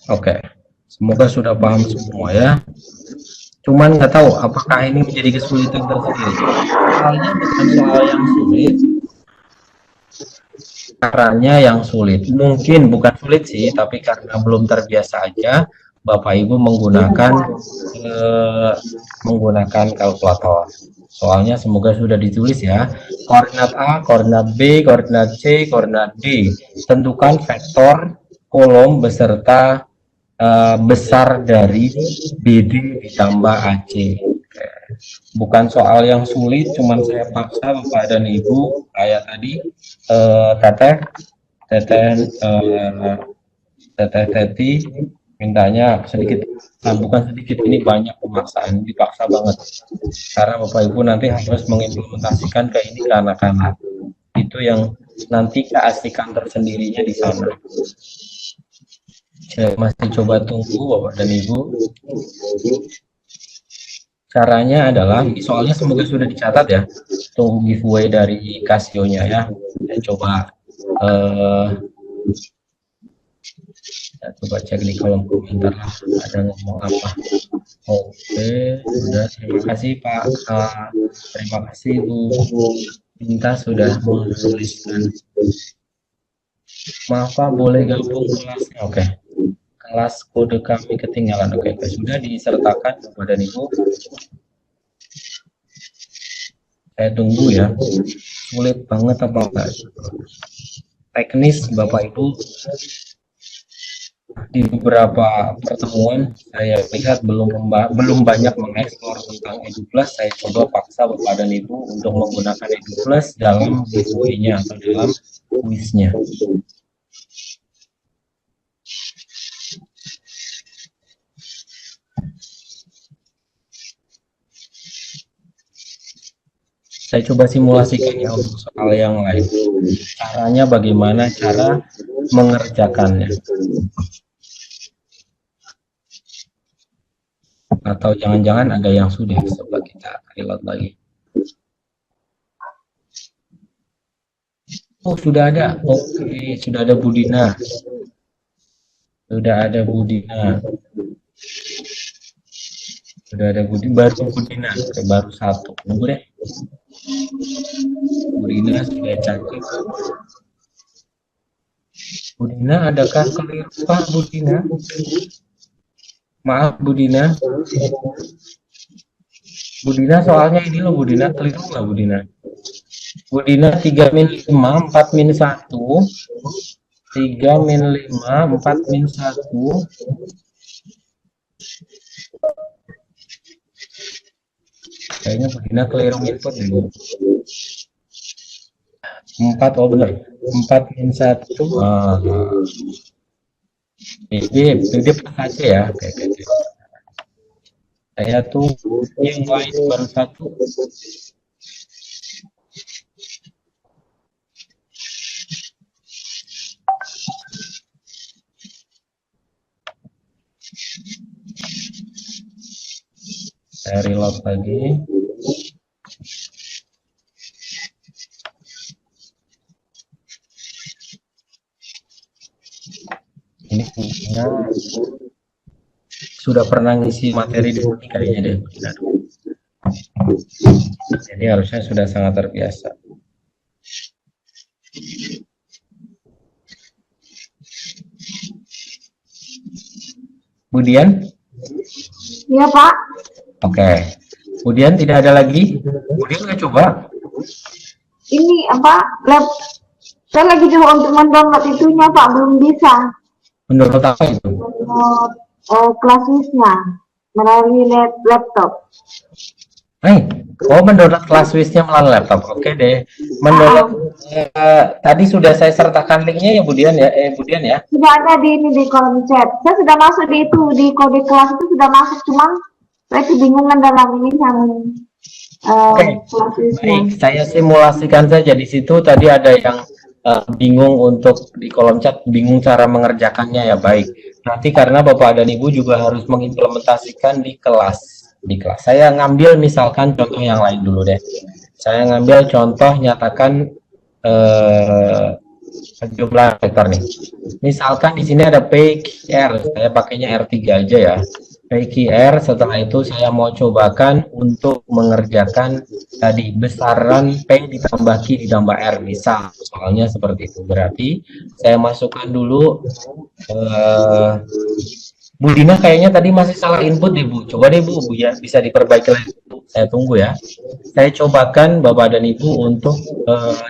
Oke, semoga sudah paham semua ya. Cuman nggak tahu apakah ini menjadi kesulitan tersendiri. Soalnya bukan soal yang sulit, caranya yang sulit. Mungkin bukan sulit sih, tapi karena belum terbiasa aja, Bapak Ibu menggunakan kalkulator. Soalnya semoga sudah ditulis ya. Koordinat A, koordinat B, koordinat C, koordinat D. Tentukan vektor kolom beserta besar dari BD ditambah AC. Bukan soal yang sulit, cuman saya paksa Bapak dan Ibu kayak tadi Teti mintanya sedikit, bukan sedikit, ini banyak pemaksaan, dipaksa banget karena Bapak Ibu nanti harus mengimplementasikan ke ini ke anak-anak. Itu yang nanti keasikan tersendirinya di sana. Saya masih coba tunggu Bapak dan Ibu. Caranya adalah, soalnya semoga sudah dicatat ya, tunggu giveaway dari Casio-nya ya. Saya coba saya coba cek di kolom komentar lah, ada ngomong apa. Oke, sudah. Terima kasih Pak. Terima kasih Bu Minta sudah menuliskan. Maaf Pak, boleh gabung kelasnya? Oke. Kelas kode kami ketinggalan. Oke, sudah disertakan Bapak dan Ibu. Saya tunggu ya. Sulit banget apa enggak? Teknis Bapak Ibu di beberapa pertemuan saya lihat belum banyak mengeksplor tentang EduPlus. Saya coba paksa Bapak dan Ibu untuk menggunakan EduPlus dalam giveaway-nya atau dalam kuisnya. Saya coba simulasikan ya untuk soal yang lain. Caranya bagaimana cara mengerjakannya. Atau jangan-jangan ada yang sudah, coba kita reload lagi. Oh, sudah ada. Oke, sudah ada Budina. Sudah ada Budina. Sudah ada baru Budina, baru satu. Tunggu deh. Budina sudah cantik. Budina, adakah keliru Pak Budina? Maaf Budina. Budina soalnya ini loh Budina, keliru nggak Budina? Budina 3 min 5, 4 min 1. 3 min 5, 4 min 1. Kayaknya Budina keliru input dulu. 4, oh benar. 4 min 1. Ini pas aja ya. Oke. Saya tuh yang lain baru satu. Saya reload lagi. Ini sudah pernah ngisi materi di sini kayaknya deh. Jadi harusnya sudah sangat terbiasa. Budian? Iya Pak. Oke. Kemudian tidak ada lagi? Kemudian nggak coba? Ini apa? Saya lagi coba untuk mendownload itunya Pak, belum bisa. Mendownload apa itu? Mendownload Classwiz-nya melalui laptop. Mendownload Classwiz-nya melalui laptop. Oke deh. Mendownload tadi sudah saya sertakan linknya ya Budian ya. Budian ya. Sudah ada di kolom chat. Saya sudah masuk di kode kelas itu sudah masuk, cuman saya kebingungan dalam ini yang Baik, saya simulasikan saja di situ. Tadi ada yang bingung untuk di kolom chat, bingung cara mengerjakannya ya. Baik. Nanti karena Bapak dan Ibu juga harus mengimplementasikan di kelas. Saya ngambil misalkan contoh yang lain dulu deh. Saya ngambil contoh nyatakan jumlah vektor nih. Misalkan di sini ada PQR, saya pakainya R3 aja ya. PQR, setelah itu saya mau cobakan untuk mengerjakan tadi besaran P ditambah Q ditambah R, misal soalnya seperti itu. Berarti saya masukkan dulu Bu Dina kayaknya tadi masih salah input deh Bu. Coba deh Bu ya, bisa diperbaiki lagi. Saya tunggu ya. Saya cobakan Bapak dan Ibu untuk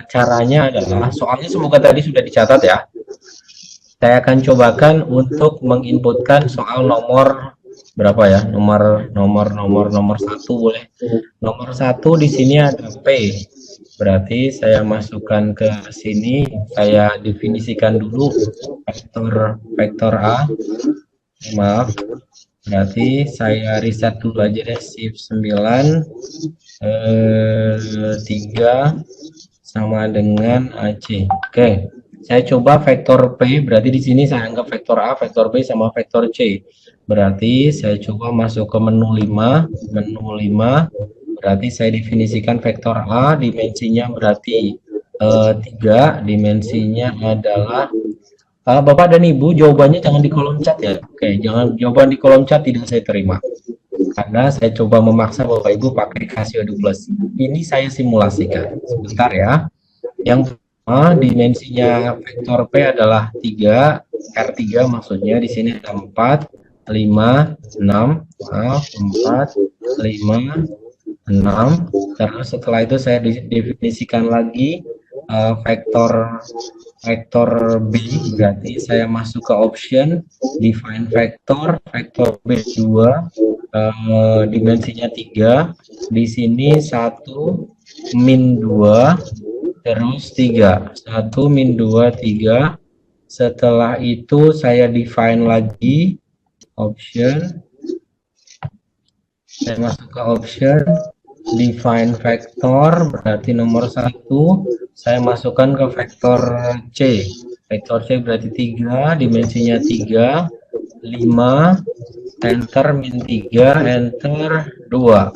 caranya adalah, soalnya semoga tadi sudah dicatat ya. Saya akan cobakan untuk menginputkan soal nomor berapa ya? Nomor 1 boleh. Nomor 1 di sini ada P. Berarti saya masukkan ke sini, saya definisikan dulu vektor A. Maaf. Berarti saya reset dulu aja deh, shift 9 3 sama dengan AC. Oke. Saya coba vektor P, berarti di sini saya anggap vektor A, vektor B sama vektor C. Berarti saya coba masuk ke menu 5, berarti saya definisikan vektor A, dimensinya berarti 3, dimensinya adalah Bapak dan Ibu jawabannya jangan di kolom chat ya. Oke, jangan jawaban di kolom chat, tidak saya terima. Karena saya coba memaksa Bapak Ibu pakai Casio EduPlus. Ini saya simulasikan. Sebentar ya. Yang pertama dimensinya vektor P adalah 3, R3 maksudnya di sini ada 4, 5, 6, 4, 5, 6. Terus setelah itu saya definisikan lagi vektor B, berarti saya masuk ke option define vektor B2, dimensinya 3, di sini 1 min 2 terus 3, 1 min 2 3. Setelah itu saya define lagi option, saya masuk ke option define vektor, berarti nomor 1 saya masukkan ke vektor C. Vektor C berarti 3, dimensinya 3, 5, enter min 3, enter 2.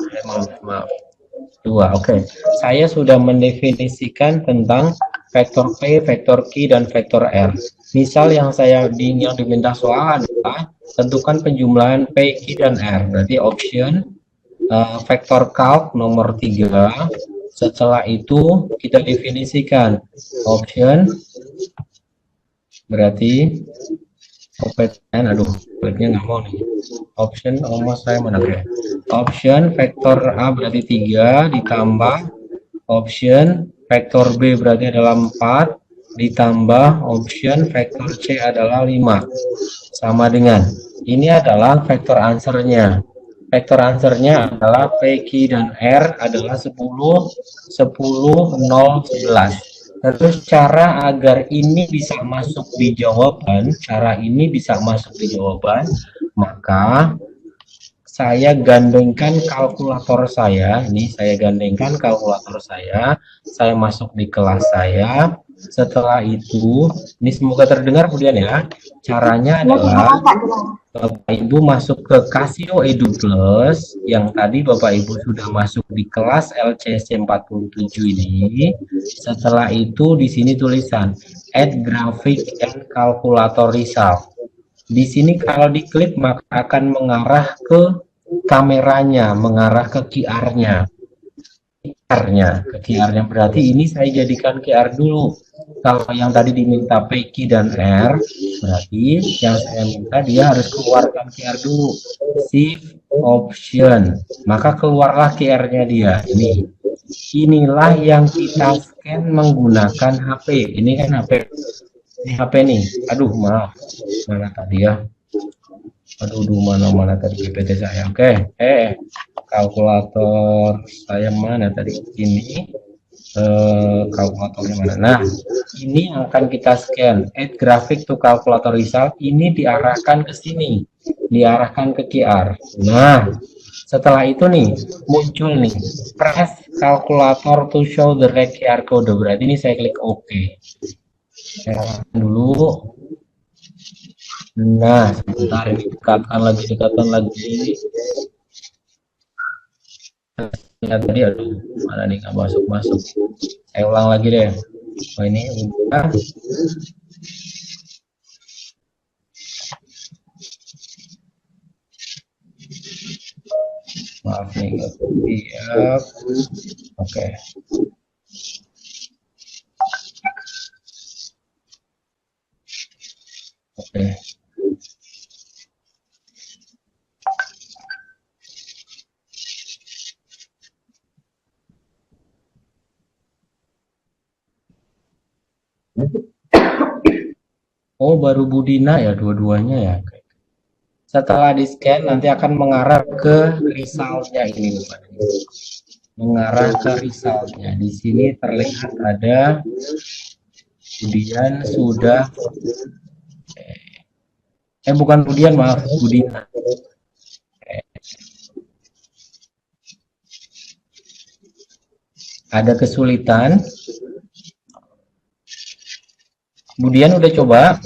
Maaf. 2. Oke. Saya sudah mendefinisikan tentang vektor P, vektor Q, dan vektor R. Misal yang diminta soal adalah tentukan penjumlahan P, Q, dan R. Berarti option vektor calc nomor 3. Setelah itu kita definisikan option, berarti duitnya nggak mau nih. Option saya mana ya? Option vektor A berarti 3 ditambah option vektor B berarti adalah 4 ditambah option vektor C adalah 5, sama dengan ini adalah vektor answernya. Vektor answernya adalah P, Q, dan R adalah 10, 10, 0, 11. Terus cara agar ini bisa masuk di jawaban, maka saya gandengkan kalkulator saya. Ini saya gandengkan kalkulator saya masuk di kelas saya. Setelah itu, ini semoga terdengar kemudian ya. Caranya adalah Bapak Ibu masuk ke Casio Edu Plus yang tadi Bapak Ibu sudah masuk di kelas LCC 47 ini. Setelah itu di sini tulisan add graphic and calculator result. Di sini kalau diklik maka akan mengarah ke kameranya, mengarah ke QR-nya. QR-nya berarti ini saya jadikan QR dulu. Kalau yang tadi diminta P, Q, dan R, berarti yang saya minta dia harus keluarkan QR dulu. Shift option, maka keluarlah QR-nya dia. Inilah yang kita scan menggunakan HP. Ini kan HP. Ini HP nih. Aduh, maaf. Mana tadi ya? Mana tadi PPT saya? Oke. Kalkulator saya mana tadi? Ini. Kalkulatornya mana? Nah, ini yang akan kita scan. Add graphic to calculator result. Ini diarahkan ke sini, diarahkan ke QR. Nah, setelah itu nih muncul nih press calculator to show the right QR code. Berarti ini saya klik OK. Saya dulu. Nah, sebentar ini dekatkan lagi. Ya, tadi mana nih nggak masuk. Saya ulang lagi deh. Ini udah. Maaf nih nggak siap. Oke. Oh, baru Budina ya dua-duanya ya. Setelah di scan nanti akan mengarah ke resultnya ini, mengarah ke resultnya. Di sini terlihat ada kemudian sudah bukan kemudian, maaf, Budina. Ada kesulitan. Kemudian udah coba?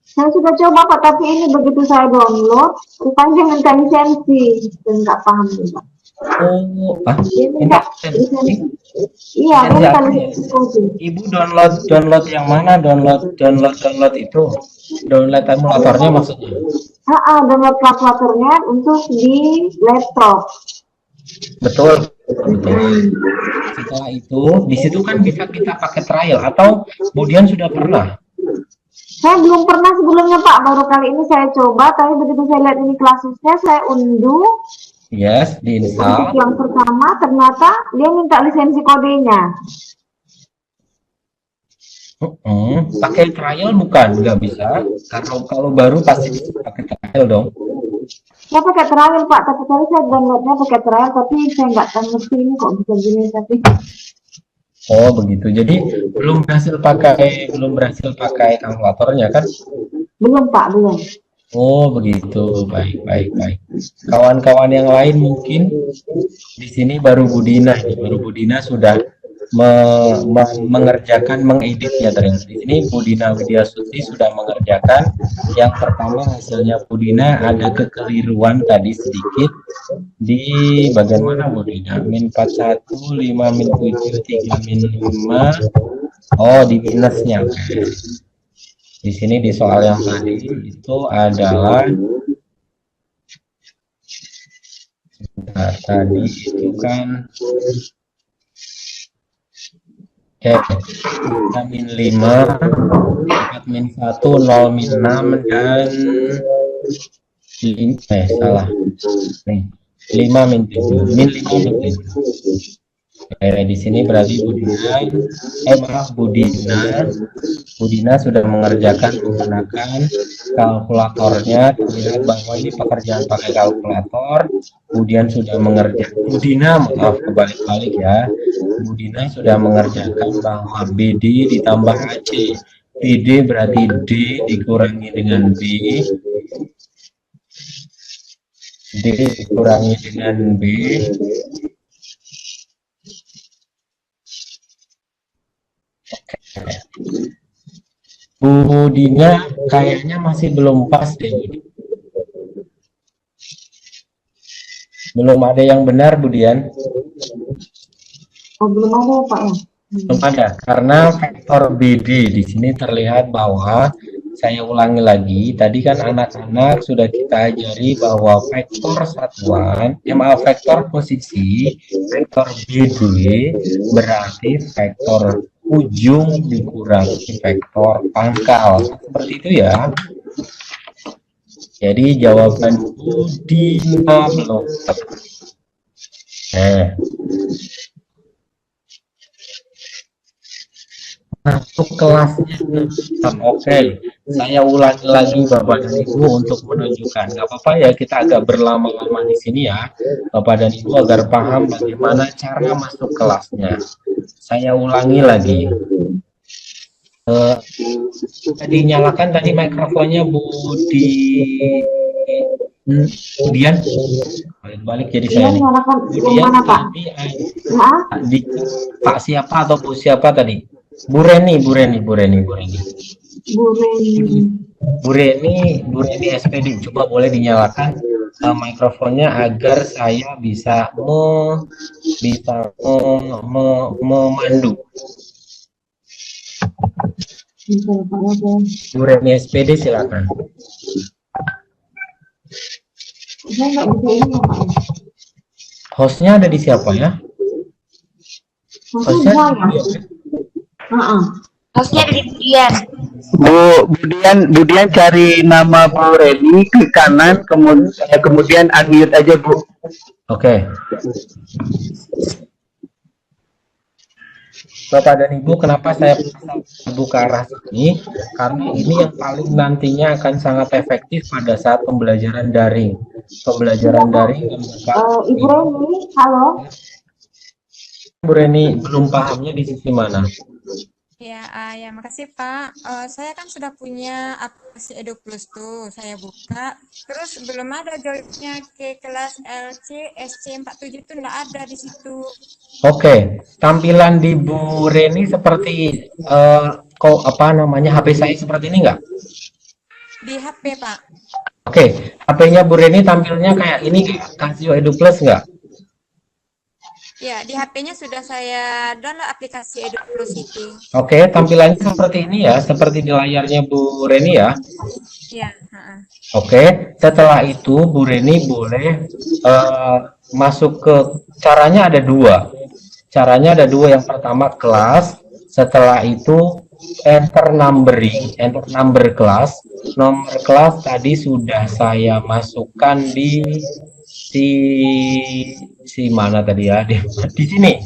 Saya sudah coba Pak, tapi ini begitu saya download, rupanya minta lisensi, dan nggak paham juga. Oh, minta lisensi? Iya, minta lisensi coding. Ibu download yang mana? Download itu? Download emulatornya maksudnya? Download kalkulatornya untuk di laptop. Betul. Setelah itu, di situ kan bisa kita pakai trial atau kemudian sudah pernah? Saya belum pernah sebelumnya Pak, baru kali ini saya coba, tapi begitu saya lihat ini kelasnya, saya unduh. Yes, diinstal. Yang pertama ternyata dia minta lisensi kodenya. Pakai trial bukan? Nggak bisa. Kalau baru pasti bisa pakai trial dong. Saya pakai trial Pak, tapi tadi saya downloadnya pakai trial, tapi saya nggak tahu ngerti ini kok bisa gini tapi. Oh begitu. Jadi belum berhasil pakai kalkulatornya kan? Belum Pak, belum. Oh begitu. Baik baik baik. Kawan-kawan yang lain mungkin di sini baru Budina ini. Baru Budina sudah mengerjakan mengeditnya ternyata. Di sini Budina Widyasuti sudah mengerjakan. Yang pertama hasilnya Budina ada kekeliruan tadi sedikit di bagian mana Budina? Min 41, 5, min 7, 3, min 5. Oh di minusnya. Di sini di soal yang tadi itu adalah tadi itu kan min 5, 4 min 1, 0 min 6 dan salah nih 5 min 7, min 5 min 7. Di sini berarti Budina sudah mengerjakan menggunakan kalkulatornya. Terlihat bahwa ini pekerjaan pakai kalkulator. Kemudian sudah mengerjakan kebalik-balik ya. Budina sudah mengerjakan bahwa BD ditambah AC. BD berarti D dikurangi dengan B. D dikurangi dengan B. Budina kayaknya masih belum pas deh. Belum ada yang benar, Budian. Oh, belum ada Pak ya? Belum ada, karena vektor BD di sini terlihat bahwa, saya ulangi lagi, tadi kan anak-anak sudah kita ajari bahwa vektor satuan, vektor posisi, vektor BD berarti vektor ujung dikurangi vektor pangkal. Seperti itu ya. Jadi jawaban Budina belum. Masuk kelasnya. Oke, saya ulangi lagi Bapak dan Ibu untuk menunjukkan. Gak apa-apa ya, kita agak berlama-lama di sini ya, Bapak dan Ibu agar paham bagaimana cara masuk kelasnya. Saya ulangi lagi. Dinyalakan tadi mikrofonnya Budian. Balik jadi saya nih. Budian tadi di Pak siapa atau Bu siapa tadi? Bu Reni SPD. Coba boleh dinyalakan mikrofonnya agar saya bisa memandu. Bu Reni SPD silakan. Hostnya ada di siapa ya? Hostnya Hostnya ada di Budian. Budian cari nama Bu Reni ke kanan, kemudian unmute aja Bu. Oke. Bapak dan Ibu, kenapa saya buka arah sini? Karena ini yang paling nantinya akan sangat efektif pada saat pembelajaran daring. Pembelajaran daring. Ibu Reni, halo. Bu Reni, belum pahamnya di sisi mana? Ya, makasih Pak. Saya kan sudah punya aplikasi EduPlus tuh, saya buka. Terus belum ada joinnya ke kelas LC, SC47 itu enggak ada di situ. Oke, tampilan di Bu Reni seperti HP saya seperti ini enggak? Di HP Pak. Oke, HP-nya Bu Reni tampilnya kayak ini, Casio EduPlus enggak? Ya, di HP-nya sudah saya download aplikasi EduPlus itu. Oke, tampilannya seperti ini ya, seperti di layarnya Bu Reni ya. Iya. Oke, setelah itu Bu Reni boleh masuk ke caranya ada dua. Caranya ada dua. Yang pertama kelas, setelah itu enter number kelas. Nomor kelas tadi sudah saya masukkan di si mana tadi ya, di sini.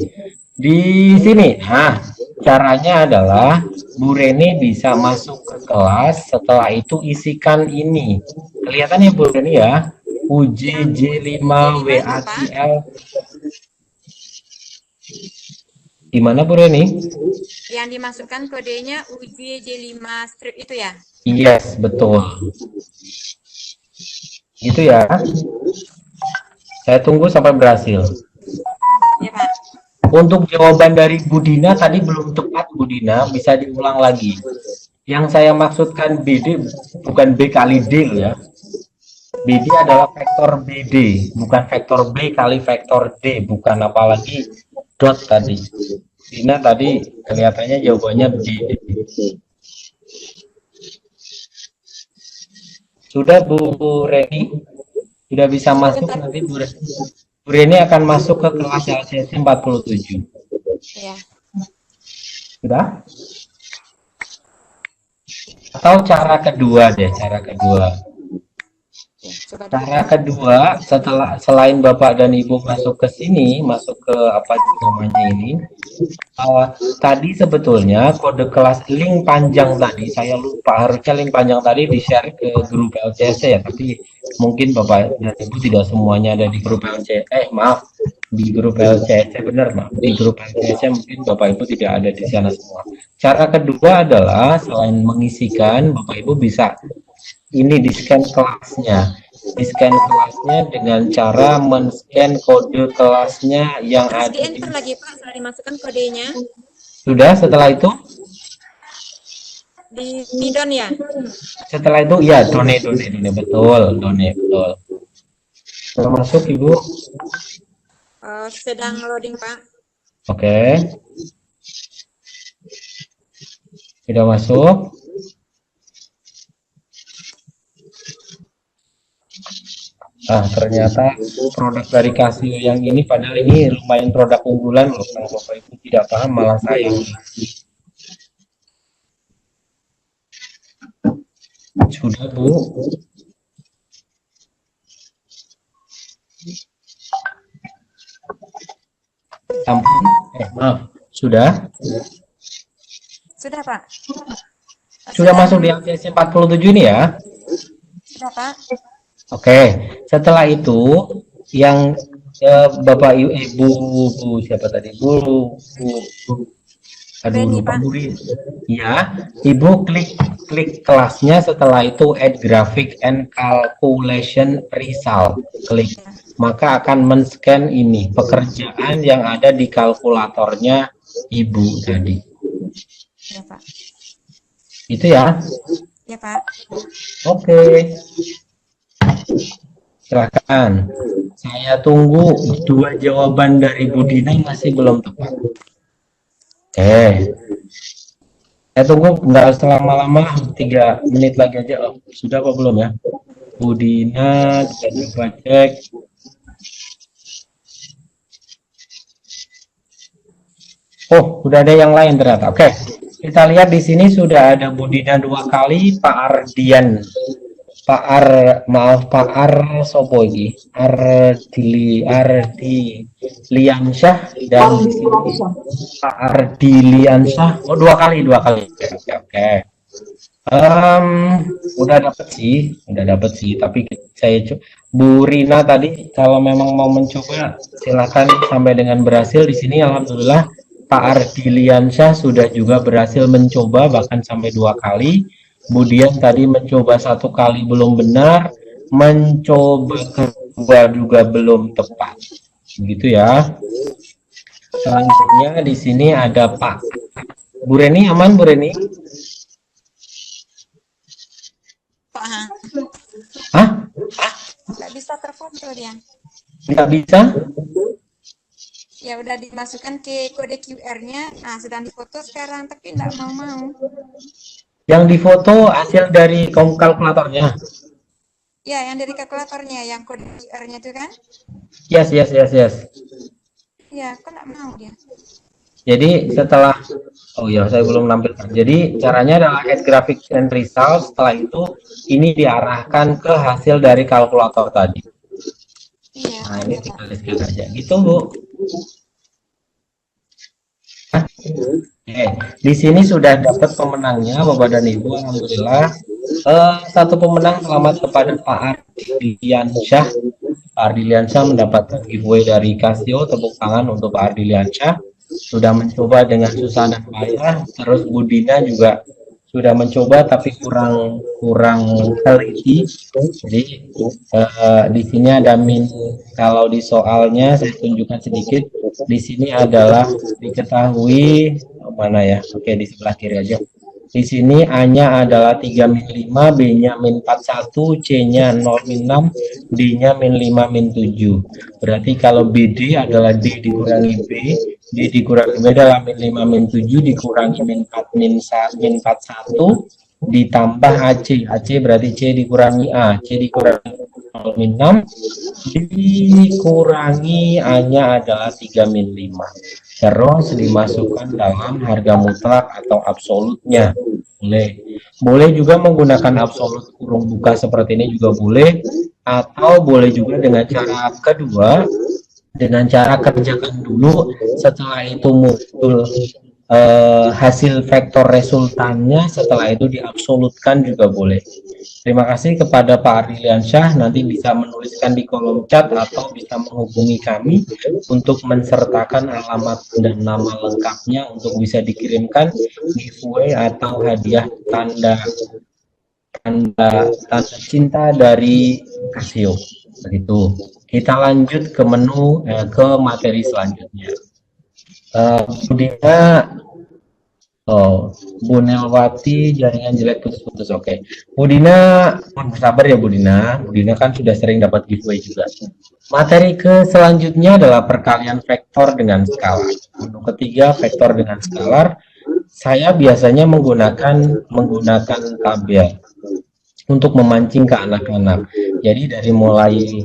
Nah, Caranya adalah Bu Reni bisa masuk ke kelas, setelah itu isikan ini. Kelihatan ya Bu Reni ya? UJJ5 J5 itu, Pak. WACL. Gimana Bu Reni? Yang dimasukkan kodenya UJJ5 strip itu ya? Yes, betul. Itu ya. Saya tunggu sampai berhasil. Ya, Pak. Untuk jawaban dari Bu Dina tadi belum tepat Bu Dina, bisa diulang lagi. Yang saya maksudkan BD bukan B kali D ya. BD adalah vektor BD, bukan vektor B kali vektor D, bukan apalagi dot tadi. Dina tadi kelihatannya jawabannya BD. Sudah Bu Reni? Sudah bisa masuk nanti Bu Reni akan masuk ke kelas LCC 47. Ya. Sudah? Atau cara kedua deh, cara kedua. Coba dulu. Cara kedua, setelah selain Bapak dan Ibu masuk ke sini, masuk ke apa namanya ini, tadi sebetulnya kode kelas link panjang tadi, saya lupa, harusnya link panjang tadi di-share ke grup LCC ya, tapi mungkin Bapak dan Ibu tidak semuanya ada di grup LCC, maaf, di grup LCC, benar maaf, di grup LCC mungkin Bapak Ibu tidak ada di sana semua. Cara kedua adalah selain mengisikan, Bapak Ibu bisa ini di-scan kelasnya. Di-scan kelasnya dengan cara men-scan kode kelasnya yang Terus ada di... di-enter lagi, Pak, setelah dimasukkan kodenya. Sudah, setelah itu? Di don ya? Setelah itu, ya, done, betul, betul. Sudah masuk, Ibu? Sedang loading, Pak. Oke. Sudah masuk? Ternyata produk dari Casio yang ini padahal ini lumayan produk unggulan loh, kalau Bapak Ibu tidak paham malah sayang. Sudah Bu? Ampun, maaf, sudah? Sudah, Pak. Sudah masuk di LCC 47 ini ya? Sudah, Pak. Oke, setelah itu yang Bapak Ibu siapa tadi? Bu aduh lupa Bu. Ya, Ibu klik kelasnya, setelah itu add graphic and calculation result. Klik. Maka akan men-scan ini pekerjaan yang ada di kalkulatornya Ibu tadi. Ya, Pak. Itu ya? Ya, Pak. Oke. Silakan. Saya tunggu 2 jawaban dari Bu Dina yang masih belum tepat. Saya tunggu nggak usah lama-lama, 3 menit lagi aja. Oh, sudah apa belum ya? Bu Dina, kita coba cek. Oh, udah ada yang lain ternyata. Oke. Kita lihat di sini sudah ada Bu Dina 2 kali, Pak Ardian. Pak Sopo iki. Liansyah dan di sini Pak Ardiliansyah. Oh, 2 kali. Oke. Udah dapet sih, tapi saya Bu Rina tadi kalau memang mau mencoba silakan sampai dengan berhasil. Di sini alhamdulillah Pak Ardiliansyah sudah juga berhasil mencoba bahkan sampai 2 kali. Kemudian tadi mencoba 1 kali belum benar, mencoba kedua juga belum tepat. Begitu ya. Selanjutnya di sini ada Pak Bu Reni, aman Bu Reni? Hah? Nggak bisa terfoto dia. Nggak bisa? Ya udah dimasukkan ke kode QR-nya. Nah, sedang difoto sekarang, tapi nggak mau. Yang difoto hasil dari kalkulatornya? Ya, yang dari kalkulatornya, yang kode QR-nya itu kan? Yes. Ya, kok nggak mau dia? Jadi setelah, oh ya saya belum nampilkan. Jadi caranya adalah add graphic and result. Setelah itu ini diarahkan ke hasil dari kalkulator tadi. Iya. Nah ini tinggal di-scan aja. Gitu Bu. Oke, di sini sudah dapat pemenangnya Bapak dan Ibu, alhamdulillah. Satu pemenang, selamat kepada Pak Ardiliansyah. Pak Ardiliansyah mendapatkan giveaway dari Casio. Tepuk tangan untuk Pak Ardiliansyah, sudah mencoba dengan susah dan payah. Terus Budina juga sudah mencoba tapi kurang teliti. Jadi di sini ada kalau di soalnya saya tunjukkan sedikit. Di sini adalah diketahui mana ya? Oke, di sebelah kiri aja. Di sini A-nya adalah 3 min 5, B-nya min 41, C-nya 0 min 6, D-nya min 5 min 7. Berarti kalau BD adalah D dikurangi B, D dikurangi B adalah min 5 min 7 dikurangi min 4 min 41 ditambah AC. AC berarti C dikurangi A, C dikurangi 0 min 6 dikurangi A-nya adalah 3 min 5. Terus dimasukkan dalam harga mutlak atau absolutnya. Boleh juga menggunakan absolut kurung buka seperti ini juga boleh, atau boleh juga dengan cara kedua, dengan cara kerjakan dulu, setelah itu muncul hasil vektor resultannya, setelah itu diabsolutkan juga boleh. Terima kasih kepada Pak Ardiliansyah, nanti bisa menuliskan di kolom chat atau bisa menghubungi kami untuk mensertakan alamat dan nama lengkapnya untuk bisa dikirimkan giveaway atau hadiah tanda cinta dari Casio. Begitu. Kita lanjut ke menu ke materi selanjutnya. Budina, Bu Nelwati, jaringan jelek putus-putus. Oke. Budina, bersabar ya Budina. Budina kan sudah sering dapat giveaway juga. Materi ke selanjutnya adalah perkalian vektor dengan skalar. Menu ketiga, vektor dengan skalar. Saya biasanya menggunakan tabel untuk memancing ke anak-anak. Jadi dari mulai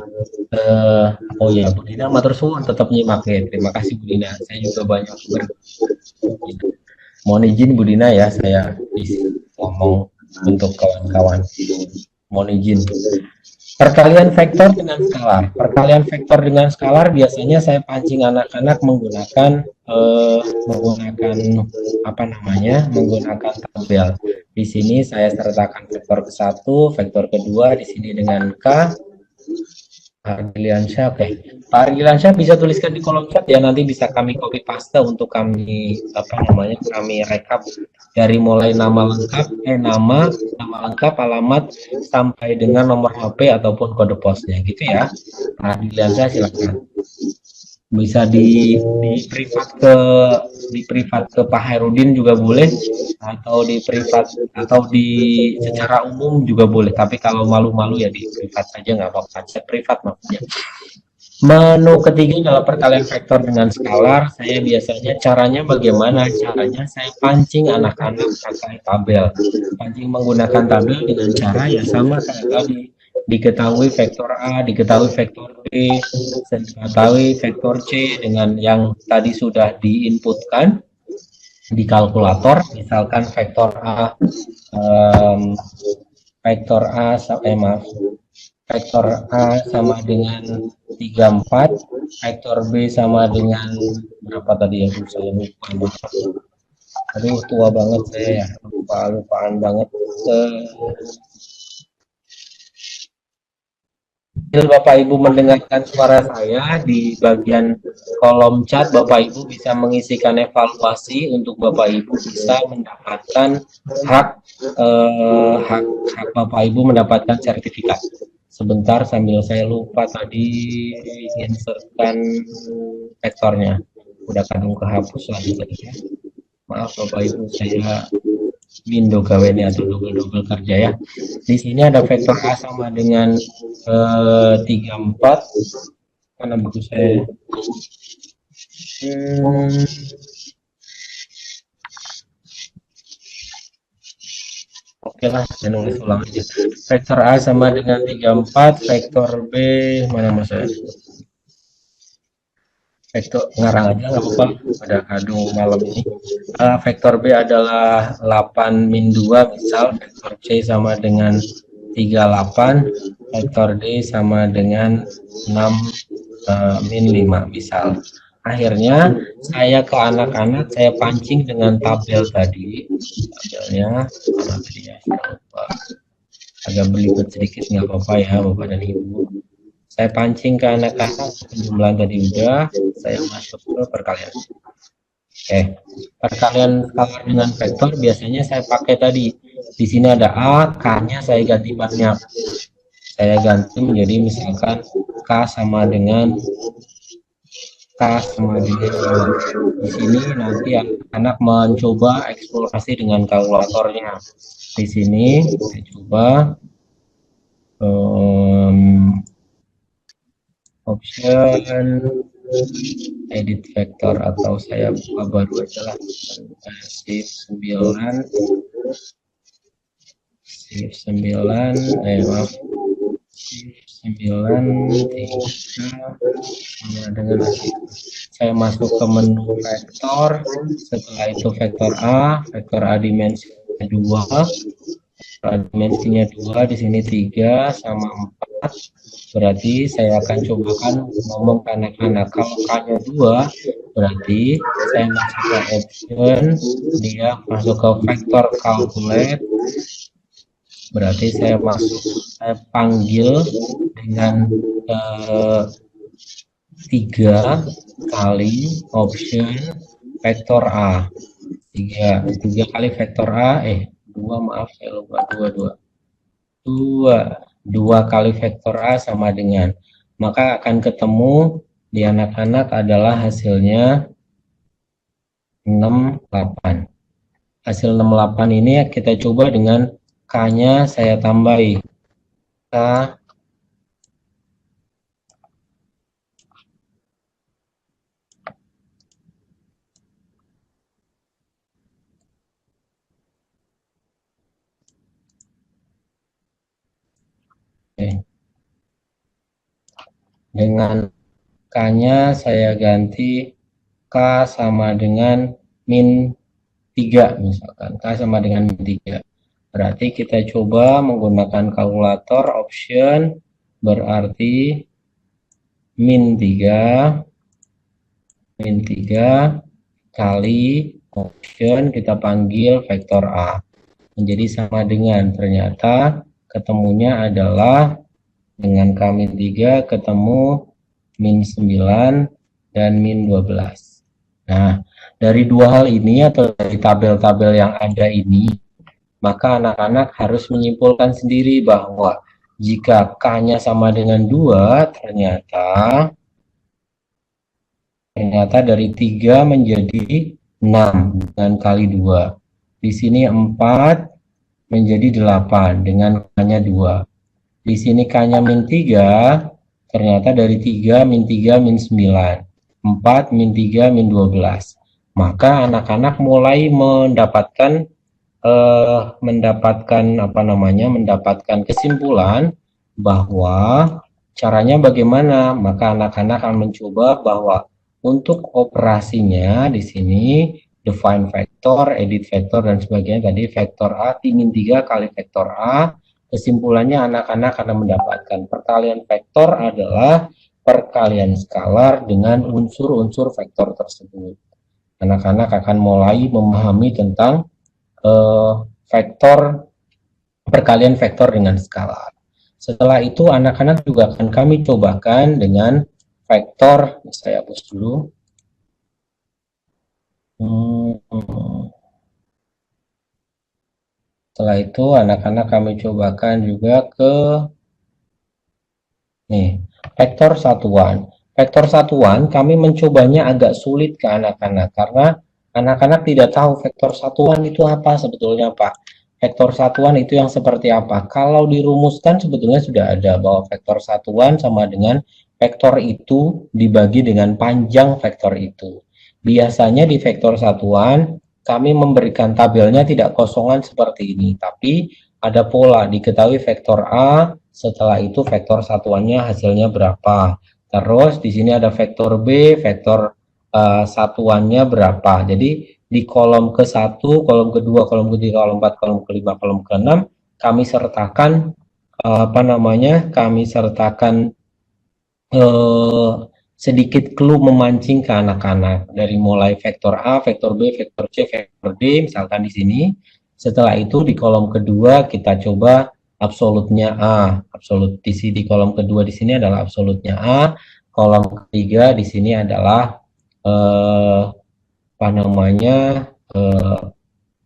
oh ya, Budina matur suwun tetap nyimak ya. Terima kasih Budina. Saya juga banyak mohon izin Budina ya, saya ngomong untuk kawan-kawan. Mohon izin. Perkalian vektor dengan skalar. Perkalian vektor dengan skalar biasanya saya pancing anak-anak menggunakan menggunakan tabel. Di sini saya sertakan vektor ke-1, vektor kedua di sini dengan K. Ardiliansyah, oke. Pak Ardiliansyah bisa tuliskan di kolom chat ya, nanti bisa kami copy paste untuk kami kami rekap dari mulai nama lengkap, nama lengkap, alamat sampai dengan nomor HP ataupun kode posnya gitu ya. Pak Ardiliansyah silakan. Bisa di privat ke Pak Hairudin juga boleh, atau di privat atau di secara umum juga boleh, tapi kalau malu-malu ya di privat saja nggak apa-apa, chat privat maksudnya. Menu ketiga adalah perkalian vektor dengan skalar. Saya biasanya caranya bagaimana? Caranya saya pancing anak-anak pakai tabel, pancing menggunakan tabel dengan cara ya sama kayak tadi. Diketahui vektor A, diketahui vektor B, diketahui vektor C dengan yang tadi sudah diinputkan di kalkulator. Misalkan vektor A sama dengan 34, vektor B sama dengan berapa tadi ya, saya lupa. Aduh, tua banget saya ya, lupaan banget. Bapak Ibu mendengarkan suara saya di bagian kolom chat, Bapak Ibu bisa mengisikan evaluasi untuk Bapak Ibu bisa mendapatkan hak Bapak Ibu mendapatkan sertifikat. Sebentar sambil saya lupa tadi insertkan vektornya, udah kadung kehapus lagi tadi ya. Maaf Bapak Ibu, saya mindo gawennya atau double kerja ya. Di sini ada vektor A sama dengan 34. Mana buku saya? Oke lah, saya nulis ulang aja. Vektor A sama dengan 34, vektor B mana mas saya? Vektor ngarang aja nggak apa-apa, ada kadung malam ini. Vektor B adalah 8 min 2 misal, vektor C sama dengan 38, vektor D sama dengan 6 min 5 misal. Akhirnya saya ke anak-anak, saya pancing dengan tabel tadi. Tabelnya mana tadi ya? Agak belibet sedikit, nggak apa-apa ya Bapak dan Ibu. Saya pancing ke anak-anak, penjumlahan tadi udah, saya masuk ke perkalian. Oke, perkalian skala dengan vektor biasanya saya pakai tadi. Di sini ada A, K-nya saya ganti banyak. Saya ganti menjadi misalkan K sama dengan di sini nanti anak mencoba eksplorasi dengan kalkulatornya. Di sini saya coba option edit vektor, atau saya buka baru aja lah, shift 9 maaf, 9 sama dengan saya masuk ke menu vektor. Setelah itu vektor A dimensinya 2, dimensinya 2, di sini 3 sama 4. Berarti saya akan cobakan ngomong ke anak-anak, kalau K-nya 2 berarti saya masuk ke option, dia masuk ke vektor calculate. Berarti saya panggil dengan 3 kali option vektor A. 3 kali vektor A, 2 maaf saya lupa, 2 kali vektor A sama dengan, maka akan ketemu di anak-anak adalah hasilnya 68. Hasil 68 ini kita coba dengan K-nya saya tambahi. K dengan K-nya saya ganti K sama dengan min 3 misalkan. K sama dengan min 3. Berarti kita coba menggunakan kalkulator option, berarti min 3 kali option kita panggil vektor A. Menjadi sama dengan, ternyata ketemunya adalah dengan K min 3 ketemu min 9 dan min 12. Nah, dari dua hal ini atau dari tabel-tabel yang ada ini, maka anak-anak harus menyimpulkan sendiri bahwa jika K-nya sama dengan 2, ternyata dari 3 menjadi 6 dengan kali 2. Di sini 4 menjadi 8 dengan K-nya 2. Di sini K-nya min 3, ternyata dari 3 min 9. 4 min 3 min 12. Maka anak-anak mulai mendapatkan kesimpulan bahwa caranya bagaimana. Maka anak-anak akan mencoba bahwa untuk operasinya di sini define vektor, edit vektor dan sebagainya, tadi vektor A min 3 kali vektor A, kesimpulannya anak-anak akan mendapatkan perkalian vektor adalah perkalian skalar dengan unsur-unsur vektor tersebut. Anak-anak akan mulai memahami tentang perkalian vektor dengan skalar. Setelah itu anak-anak juga akan kami cobakan dengan vektor. Saya hapus dulu. Setelah itu anak-anak kami cobakan juga ke vektor satuan. Vektor satuan kami mencobanya agak sulit ke anak-anak karena anak-anak tidak tahu vektor satuan itu apa sebetulnya, Pak. Vektor satuan itu yang seperti apa? Kalau dirumuskan sebetulnya sudah ada bahwa vektor satuan sama dengan vektor itu dibagi dengan panjang vektor itu. Biasanya di vektor satuan kami memberikan tabelnya tidak kosongan seperti ini, tapi ada pola, diketahui vektor A, setelah itu vektor satuannya hasilnya berapa. Terus di sini ada vektor B, vektor satuannya berapa. Jadi di kolom ke-1, kolom kedua, kolom ketiga, kolom 4, kolom kelima, kolom ke-6 kami sertakan sedikit clue memancing ke anak-anak dari mulai vektor A, vektor B, vektor C, vektor D misalkan di sini. Setelah itu di kolom kedua kita coba absolutnya A. Absolut di kolom kedua di sini adalah absolutnya A. Kolom ketiga di sini adalah apa namanya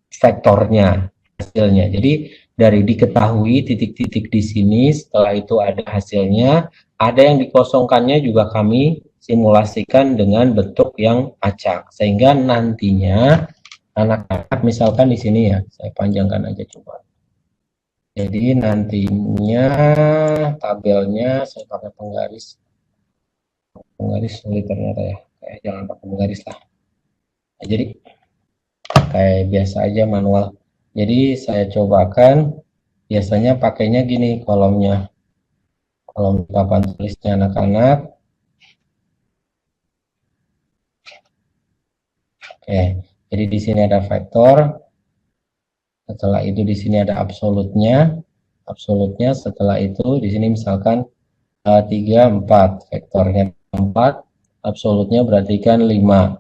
vektornya, hasilnya. Jadi dari diketahui titik-titik di sini, setelah itu ada hasilnya. Ada yang dikosongkannya juga kami simulasikan dengan bentuk yang acak, sehingga nantinya anak-anak misalkan di sini ya, saya panjangkan aja coba. Jadi nantinya tabelnya saya pakai penggaris sulit ternyata ya, kayak jangan pakai penggaris lah. Nah, jadi kayak biasa aja manual. Jadi saya cobakan, biasanya pakainya gini kolomnya. Kolom papan tulisnya anak-anak. Oke, jadi di sini ada vektor. Setelah itu di sini ada absolutnya. Absolutnya setelah itu di sini misalkan 3, 4. Vektornya 4, absolutnya berarti kan 5.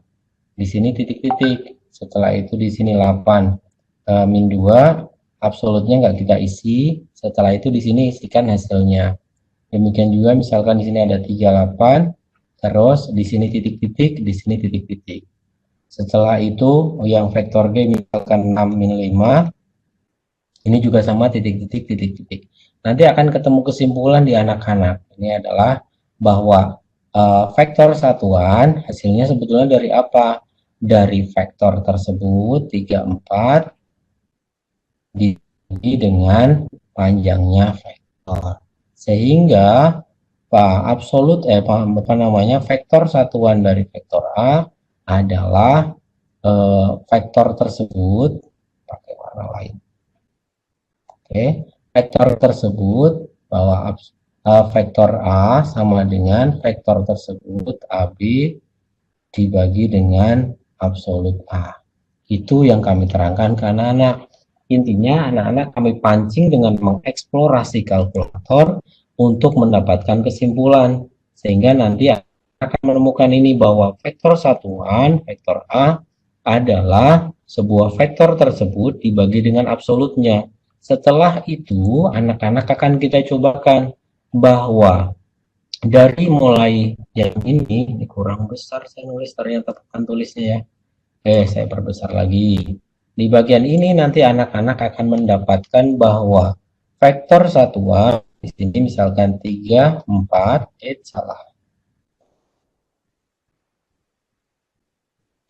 Di sini titik-titik. Setelah itu di sini 8. Min 2, absolutnya nggak kita isi. Setelah itu di sini isikan hasilnya. Demikian juga misalkan di sini ada 38, terus di sini titik-titik, di sini titik-titik. Setelah itu yang vektor G misalkan 6 min 5, ini juga sama titik-titik, titik-titik. Nanti akan ketemu kesimpulan di anak-anak. Ini adalah bahwa vektor satuan hasilnya sebetulnya dari apa? Dari vektor tersebut 3, 4 dibagi dengan panjangnya vektor. Sehingga vektor satuan dari vektor A adalah vektor tersebut pakai warna lain. Oke, vektor tersebut bahwa vektor A sama dengan vektor tersebut AB dibagi dengan absolut A. Itu yang kami terangkan ke anak-anak. Intinya anak-anak kami pancing dengan mengeksplorasi kalkulator untuk mendapatkan kesimpulan, sehingga nanti akan menemukan ini bahwa vektor satuan, vektor A adalah sebuah vektor tersebut dibagi dengan absolutnya. Setelah itu anak-anak akan kita cobakan bahwa dari mulai yang ini kurang besar saya nulis, ternyata papan tulisnya ya. Saya perbesar lagi. Di bagian ini nanti anak-anak akan mendapatkan bahwa vektor satuan di sini misalkan 3, 4, salah.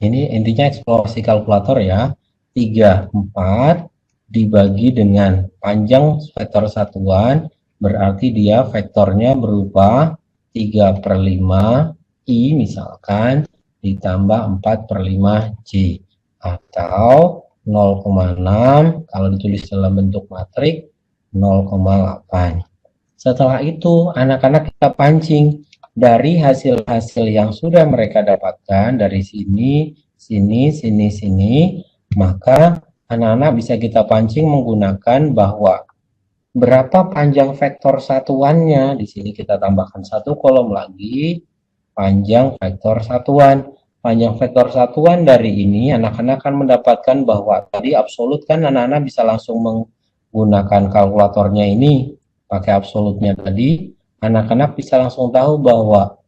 Ini intinya eksplorasi kalkulator ya. 3, 4 dibagi dengan panjang vektor satuan, berarti dia vektornya berupa 3/5 I misalkan ditambah 4/5 J, atau 0,6 kalau ditulis dalam bentuk matrik 0,8. Setelah itu anak-anak kita pancing dari hasil-hasil yang sudah mereka dapatkan dari sini, sini, maka anak-anak bisa kita pancing menggunakan bahwa berapa panjang vektor satuannya. Di sini kita tambahkan satu kolom lagi, panjang vektor satuan. Panjang vektor satuan dari ini anak-anak akan mendapatkan bahwa tadi absolut kan anak-anak bisa langsung menggunakan kalkulatornya ini pakai absolutnya tadi, anak-anak bisa langsung tahu bahwa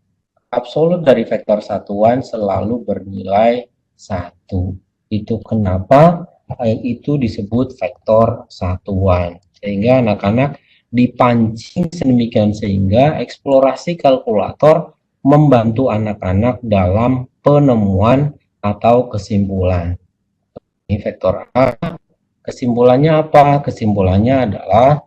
absolut dari vektor satuan selalu bernilai 1. Itu kenapa itu disebut vektor satuan. Sehingga anak-anak dipancing sedemikian sehingga eksplorasi kalkulator membantu anak-anak dalam penemuan atau kesimpulan. Ini vektor A. Kesimpulannya apa? Kesimpulannya adalah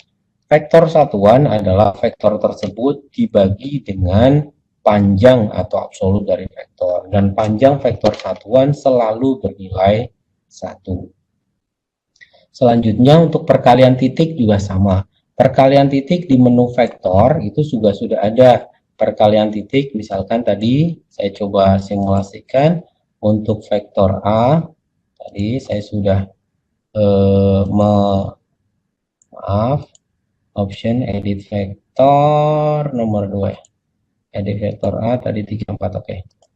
vektor satuan adalah vektor tersebut dibagi dengan panjang atau absolut dari vektor. Dan panjang vektor satuan selalu bernilai 1. Selanjutnya untuk perkalian titik juga sama. Perkalian titik di menu vektor itu juga sudah ada. Perkalian titik misalkan tadi saya coba simulasikan untuk vektor A. Tadi saya sudah option edit vektor nomor 2. edit vektor A tadi 34, oke.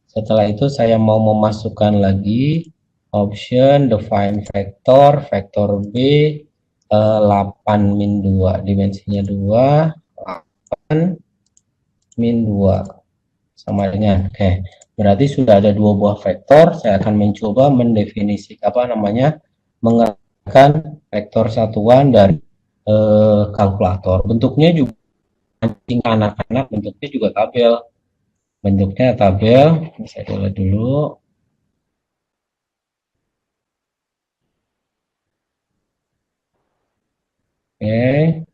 Setelah itu saya mau memasukkan lagi option define vektor, vektor B 8 min 2, dimensinya 2, 8 min 2 sama dengan, oke. Berarti sudah ada dua buah vektor. Saya akan mencoba mendefinisikan mengerjakan vektor satuan dari kalkulator. Bentuknya juga anak-anak, bentuknya juga tabel. Bentuknya tabel, saya lihat dulu. Oke.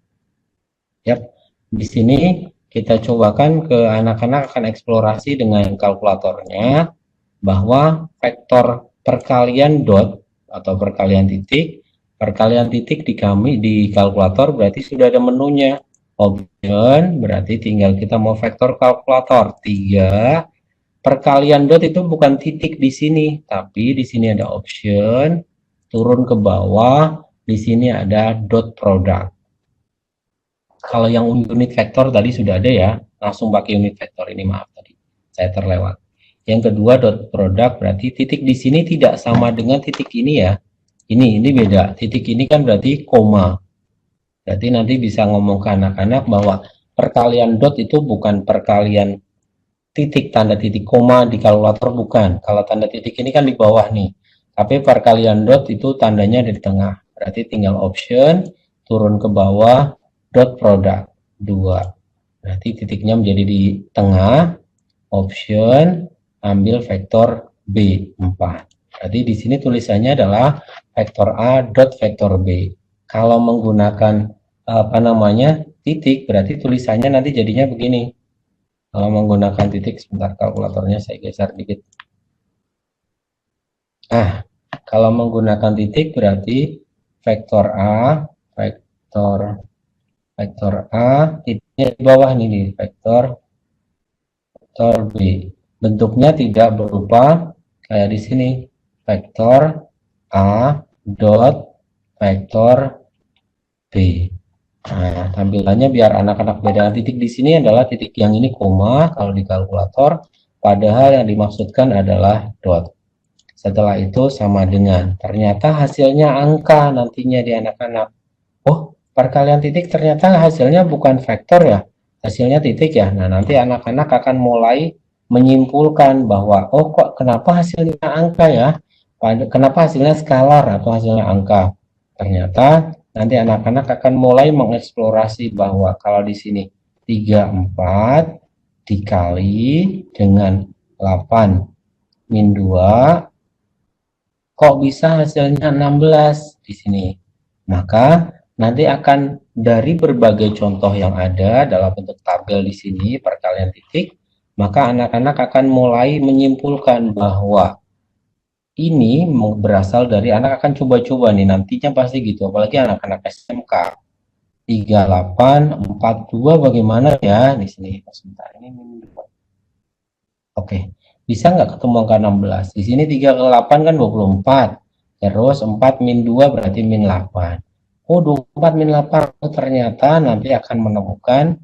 Yap. Di sini kita cobakan ke anak-anak akan eksplorasi dengan kalkulatornya bahwa vektor perkalian dot atau perkalian titik di kalkulator berarti sudah ada menunya. Option berarti tinggal kita mau vektor kalkulator 3. Perkalian dot itu bukan titik di sini, tapi di sini ada option, turun ke bawah, di sini ada dot product. Kalau yang unit vektor tadi sudah ada ya, langsung pakai unit vektor ini, maaf tadi saya terlewat. Yang kedua dot product berarti titik di sini tidak sama dengan titik ini ya. Ini beda. Titik ini kan berarti koma. Berarti nanti bisa ngomong ke anak-anak bahwa perkalian dot itu bukan perkalian titik, tanda titik koma di kalkulator bukan. Kalau tanda titik ini kan di bawah nih. Tapi perkalian dot itu tandanya di tengah. Berarti tinggal option, turun ke bawah, dot product 2. Berarti titiknya menjadi di tengah, option, ambil vektor B 4. Berarti di sini tulisannya adalah vektor A dot vektor B. Kalau menggunakan titik, berarti tulisannya nanti jadinya begini. Kalau menggunakan titik, sebentar kalkulatornya saya geser dikit. Kalau menggunakan titik berarti vektor A, titiknya di bawah nih, vektor B. Bentuknya tidak berupa kayak di sini, vektor A dot vektor B. Nah, tampilannya biar anak-anak beda titik di sini adalah titik yang ini koma kalau di kalkulator, padahal yang dimaksudkan adalah dot. Setelah itu sama dengan, ternyata hasilnya angka nantinya di anak-anak. Oh, perkalian titik ternyata hasilnya bukan vektor ya, hasilnya titik ya. Nah, nanti anak-anak akan mulai menyimpulkan bahwa, oh kok kenapa hasilnya angka ya, kenapa hasilnya skalar atau hasilnya angka. Ternyata nanti anak-anak akan mulai mengeksplorasi bahwa kalau di sini 34 dikali dengan 8 min 2, kok bisa hasilnya 16 di sini. Maka nanti akan dari berbagai contoh yang ada dalam bentuk tabel di sini, perkalian titik, maka anak-anak akan mulai menyimpulkan bahwa ini berasal dari, anak akan coba-coba nih nantinya pasti gitu, apalagi anak-anak SMK 38 42 bagaimana ya di sini. Sebentar, ini min 2. Oke, bisa nggak ketemu angka 16 di sini? 3 ke 8 kan 24, terus 4 min 2 berarti min 8. Oh, 24 min 8 ternyata nanti akan menemukan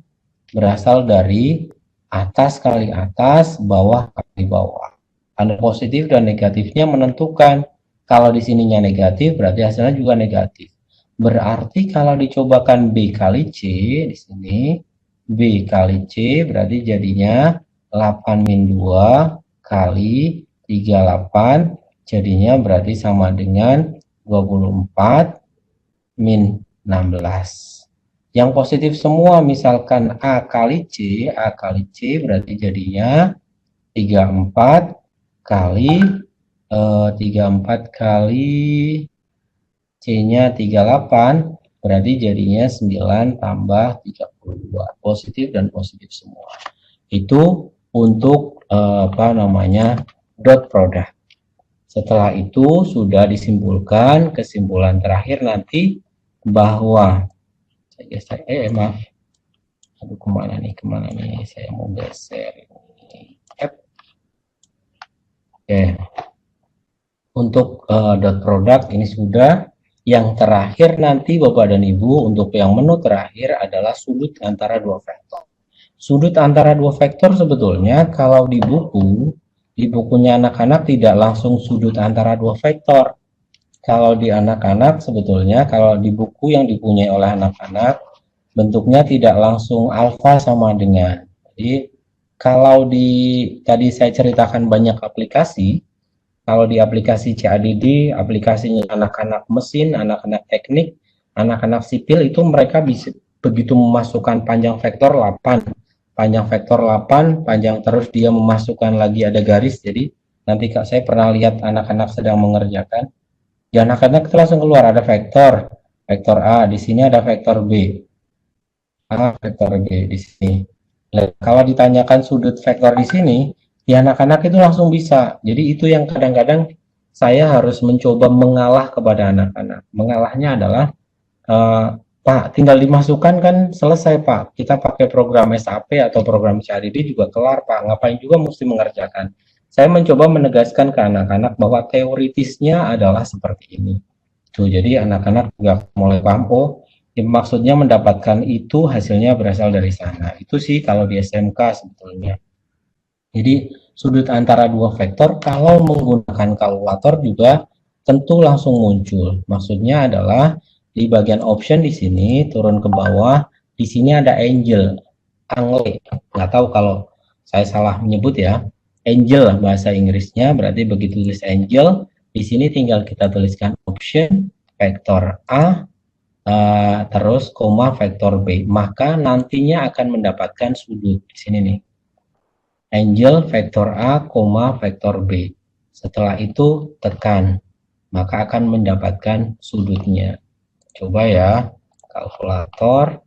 berasal dari atas kali atas, bawah kali bawah. Tanda positif dan negatifnya menentukan. Kalau di sininya negatif berarti hasilnya juga negatif. Berarti kalau dicobakan B kali C di sini, B kali C berarti jadinya 8 min 2 kali 38, jadinya berarti sama dengan 24 min 16. Yang positif semua, misalkan A kali C berarti jadinya 34 kali 34 kali C-nya 38, berarti jadinya 9 tambah 32, positif dan positif semua. Itu untuk dot product. Setelah itu sudah disimpulkan, kesimpulan terakhir nanti bahwa kemana nih saya mau geser ini. Oke, untuk dot product ini sudah. Yang terakhir nanti Bapak dan Ibu, untuk yang menu terakhir adalah sudut antara dua vektor. Sudut antara dua vektor sebetulnya kalau di bukunya anak-anak tidak langsung sudut antara dua vektor. Kalau di anak-anak sebetulnya, kalau di buku yang dipunyai oleh anak-anak, bentuknya tidak langsung alfa sama dengan. Jadi kalau tadi saya ceritakan banyak aplikasi, kalau di aplikasi CADD, aplikasinya anak-anak mesin, anak-anak teknik, anak-anak sipil itu mereka bisa begitu memasukkan panjang vektor 8, panjang terus dia memasukkan lagi ada garis. Jadi nanti Kak saya pernah lihat anak-anak sedang mengerjakan, di anak-anak itu langsung keluar ada vektor A, di sini ada vektor B, vektor B di sini. Kalau ditanyakan sudut vektor di sini, di anak-anak itu langsung bisa. Jadi itu yang kadang-kadang saya harus mencoba mengalah kepada anak-anak. Mengalahnya adalah, Pak, tinggal dimasukkan kan selesai Pak. Kita pakai program SAP atau program CADD juga kelar Pak. Ngapain juga mesti mengerjakan. Saya mencoba menegaskan ke anak-anak bahwa teoritisnya adalah seperti ini. Tuh, jadi anak-anak juga mulai paham, oh maksudnya mendapatkan itu hasilnya berasal dari sana. Itu sih kalau di SMK sebetulnya. Jadi sudut antara dua vektor kalau menggunakan kalkulator juga tentu langsung muncul. Maksudnya adalah di bagian option di sini turun ke bawah, di sini ada angle. Nggak tahu kalau saya salah menyebut ya. Angle bahasa Inggrisnya, berarti begitu tulis angle, di sini tinggal kita tuliskan option vektor A terus koma vektor B, maka nantinya akan mendapatkan sudut di sini nih. Angle vektor A, vektor B. Setelah itu tekan, maka akan mendapatkan sudutnya. Coba ya, kalkulator,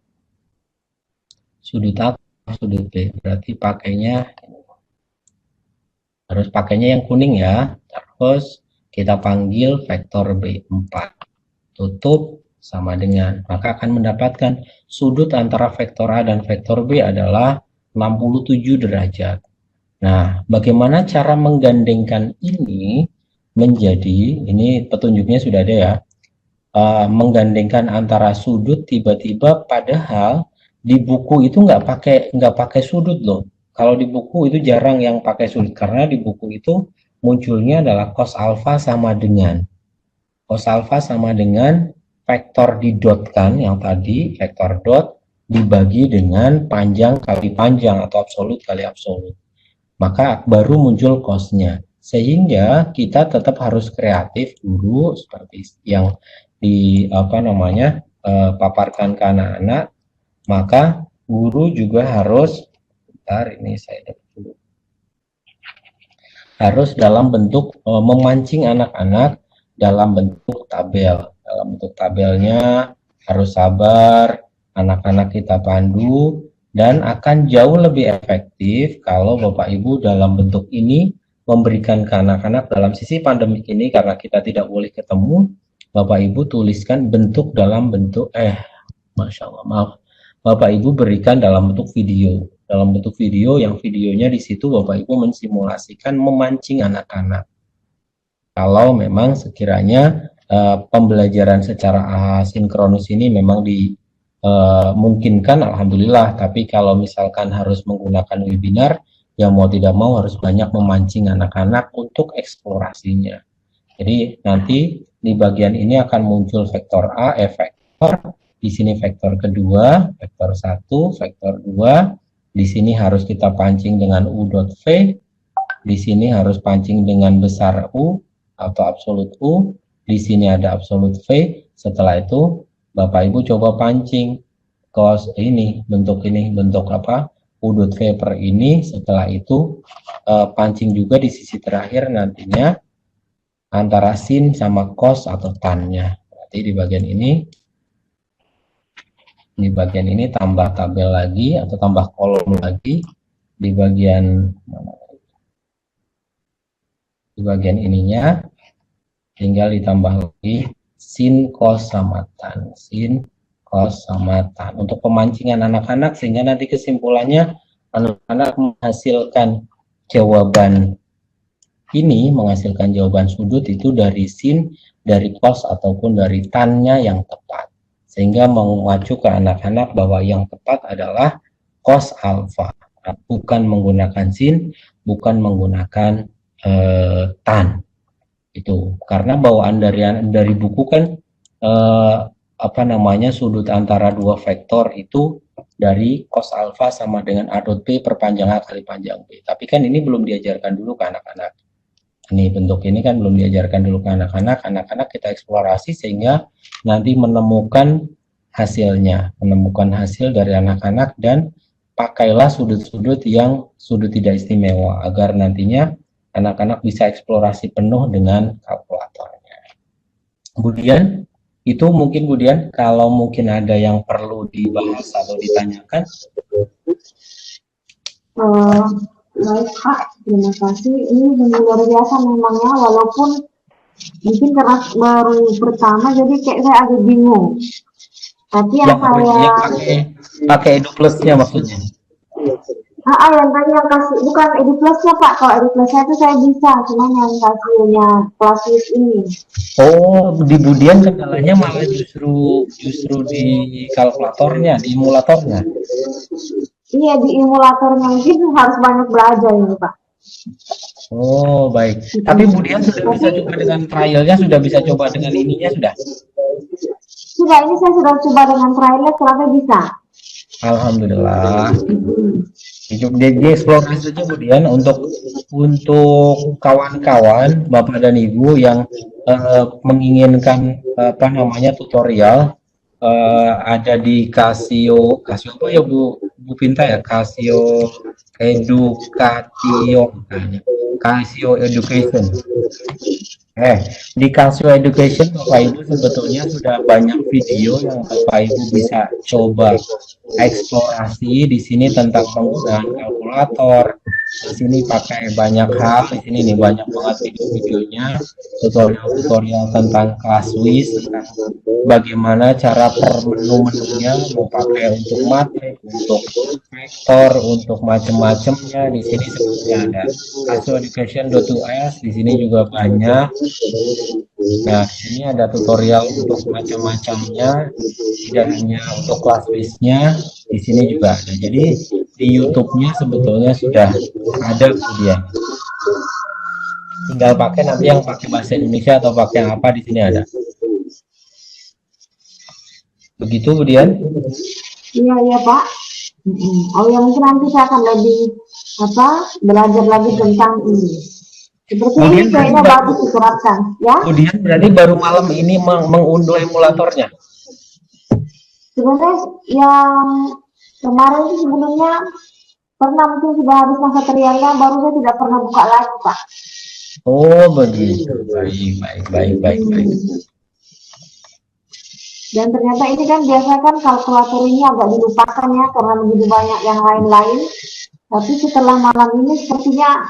sudut A, sudut B. Berarti harus pakainya yang kuning ya. Terus kita panggil vektor B4. Tutup sama dengan, maka akan mendapatkan sudut antara vektor A dan vektor B adalah 67 derajat. Nah, bagaimana cara menggandengkan ini menjadi, ini petunjuknya sudah ada ya, menggandengkan antara sudut tiba-tiba padahal di buku itu nggak pakai sudut loh. Kalau di buku itu jarang yang pakai sudut karena di buku itu munculnya adalah cos alfa sama dengan vektor didotkan yang tadi, vektor dot dibagi dengan panjang kali panjang atau absolut kali absolut. Maka baru muncul cosnya. Sehingga kita tetap harus kreatif dulu seperti yang paparkan ke anak-anak. Maka guru juga harus harus dalam bentuk memancing anak-anak dalam bentuk tabel. Dalam bentuk tabelnya harus sabar, anak-anak kita pandu, dan akan jauh lebih efektif kalau Bapak Ibu dalam bentuk ini memberikan ke anak-anak dalam sisi pandemik ini karena kita tidak boleh ketemu, Bapak Ibu tuliskan bentuk dalam bentuk Masya Allah, maaf. Bapak Ibu berikan dalam bentuk video. Dalam bentuk video yang videonya di situ Bapak Ibu mensimulasikan memancing anak-anak. Kalau memang sekiranya pembelajaran secara asinkronus ini memang dimungkinkan, alhamdulillah. Tapi kalau misalkan harus menggunakan webinar, ya mau tidak mau harus banyak memancing anak-anak untuk eksplorasinya. Jadi nanti di bagian ini akan muncul vektor A, vektor. Di sini vektor kedua, vektor 1, vektor 2. Di sini harus kita pancing dengan U dot V. Di sini harus pancing dengan besar U atau absolut U. Di sini ada absolut V. Setelah itu Bapak Ibu coba pancing cos ini, bentuk apa? U dot V per ini. Setelah itu pancing juga di sisi terakhir nantinya antara sin sama cos atau tan-nya. Berarti di bagian ini tambah tabel lagi atau tambah kolom lagi di bagian ininya tinggal ditambah lagi sin cos sama tan, untuk pemancingan anak-anak sehingga nanti kesimpulannya anak-anak menghasilkan jawaban sudut itu dari sin, dari cos ataupun dari tan-nya yang tepat. Sehingga mengacu ke anak-anak bahwa yang tepat adalah cos alfa, bukan menggunakan sin, bukan menggunakan tan. Itu karena bawaan dari buku kan sudut antara dua vektor itu dari cos alfa sama dengan A dot B perpanjang A kali panjang B. Tapi kan ini belum diajarkan dulu ke anak-anak. Ini bentuk ini kan belum diajarkan dulu ke anak-anak. Anak-anak kita eksplorasi sehingga nanti menemukan hasil dari anak-anak, dan pakailah sudut-sudut yang sudut tidak istimewa agar nantinya anak-anak bisa eksplorasi penuh dengan kalkulatornya. Kemudian itu mungkin kalau mungkin ada yang perlu dibahas atau ditanyakan. Baik Pak, terima kasih. Ini luar biasa memangnya, walaupun mungkin karena baru pertama jadi kayak saya agak bingung. Tapi yang saya pakai EduPlusnya maksudnya. yang tadi yang kasih bukan EduPlusnya Pak. Kalau EduPlusnya itu saya bisa, cuman yang kasihnya Classwiz ini. Oh, di Budian kendalanya malah justru di kalkulatornya, di emulatornya. Iya, di emulatornya mungkin harus banyak belajar ini Pak. Oh, baik. Tapi Budian sudah bisa juga dengan trialnya, sudah bisa coba dengan ininya sudah? Sudah, ini saya sudah coba dengan trialnya, ternyata bisa. Alhamdulillah. Di eksplorasi saja Budian untuk kawan-kawan Bapak dan Ibu yang menginginkan tutorial, ada di Casio apa ya Bu Pinta ya, Casio Education. Di Casio Education Bapak Ibu sebetulnya sudah banyak video yang Bapak Ibu bisa coba eksplorasi di sini tentang penggunaan kalkulator. Di sini pakai banyak hal, di sini nih banyak banget video-videonya, tutorial tentang Classwiz, tentang bagaimana cara per menu-menunya, mau pakai untuk matrik, untuk vektor, untuk macam-macamnya. Di sini sebetulnya ada casioeducation.us, di sini juga banyak. Nah, di sini ada tutorial untuk macam-macamnya, tidak hanya untuk Classwiz-nya, di sini juga ada. Jadi di YouTube-nya sebetulnya sudah ada kemudian. Tinggal pakai nanti yang pakai bahasa Indonesia atau pakai apa, di sini ada. Begitu kemudian? Iya Pak. Oh ya, mungkin nanti saya akan lebih belajar lagi tentang ini. Seperti ini kayaknya bagus diterapkan, ya. Kemudian berarti baru malam ini mengunduh emulatornya. Sebenarnya yang kemarin itu sebelumnya pernah, mungkin sudah habis masa trialnya, baru saya tidak pernah buka lagi Pak. Oh begitu, baik. Dan ternyata ini kan biasa kan kalkulator ini agak dilupakan ya, karena begitu banyak yang lain-lain. Tapi setelah malam ini sepertinya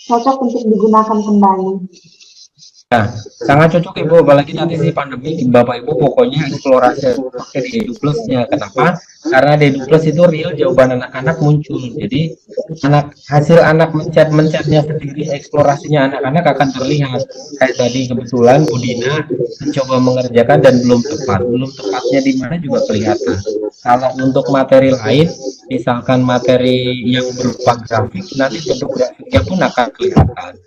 cocok untuk digunakan kembali. Nah, sangat cocok Ibu, apalagi nanti si pandemi, Bapak Ibu pokoknya eksplorasi pakai di EduPlusnya. Kenapa? Karena di EduPlus itu real jawaban anak-anak muncul. Jadi hasil anak mencetnya sendiri, eksplorasinya anak-anak akan terlihat. Kayak tadi kebetulan Bu Dina mencoba mengerjakan dan belum tepatnya di mana juga kelihatan. Kalau untuk materi lain, misalkan materi yang berupa grafik, nanti bentuk grafiknya pun akan kelihatan.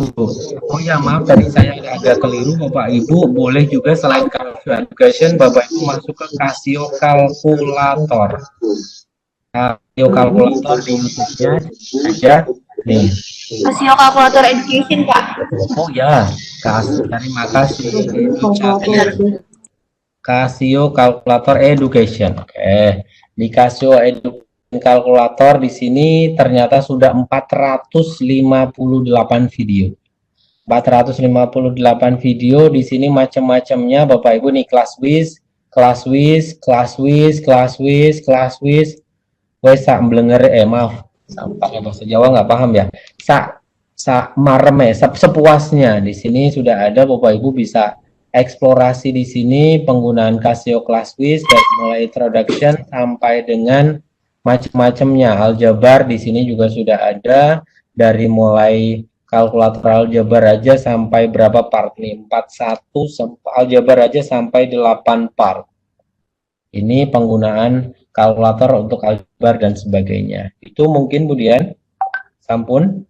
Oh ya, maaf tadi saya agak keliru Bapak Ibu, boleh juga selain Casio Education Bapak Ibu masuk ke Casio Kalkulator. Casio Kalkulator di YouTube-nya aja nih. Casio Kalkulator Education Pak. Oh ya, terima kasih. Casio Kalkulator Education. Oke, di Casio Kalkulator di sini ternyata sudah 458 video. 458 video di sini macam-macamnya Bapak Ibu nih, Classwiz. Wes sak mblenger maaf. Pakai bahasa Jawa nggak paham ya. Sak marem sepuasnya. Di sini sudah ada Bapak Ibu bisa eksplorasi di sini penggunaan Casio Classwiz dari mulai introduction sampai dengan macam-macamnya. Aljabar di sini juga sudah ada, dari mulai kalkulator aljabar aja sampai berapa part nih, 41 aljabar aja sampai 8 part. Ini penggunaan kalkulator untuk aljabar dan sebagainya. Itu mungkin Budian. Sampun.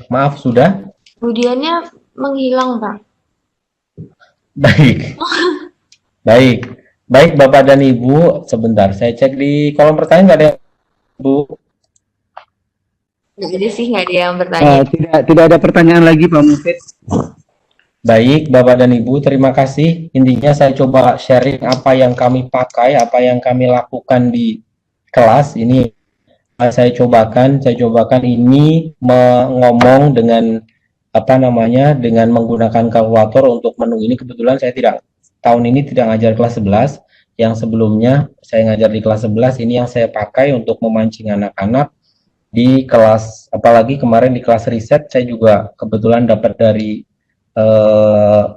Maaf sudah. Budiannya menghilang, Pak. Baik. Baik Bapak dan Ibu, sebentar saya cek di kolom pertanyaan, nggak ada yang, Bu? Nggak ada sih, nggak ada yang bertanya. Tidak ada pertanyaan lagi Pak Mufid. Baik Bapak dan Ibu, terima kasih. Intinya saya coba sharing apa yang kami pakai, apa yang kami lakukan di kelas ini. Saya cobakan ini ngomong dengan dengan menggunakan kalkulator untuk menu ini. Kebetulan saya tahun ini tidak ngajar kelas 11, yang sebelumnya saya ngajar di kelas 11, ini yang saya pakai untuk memancing anak-anak di kelas, apalagi kemarin di kelas riset saya juga kebetulan dapat dari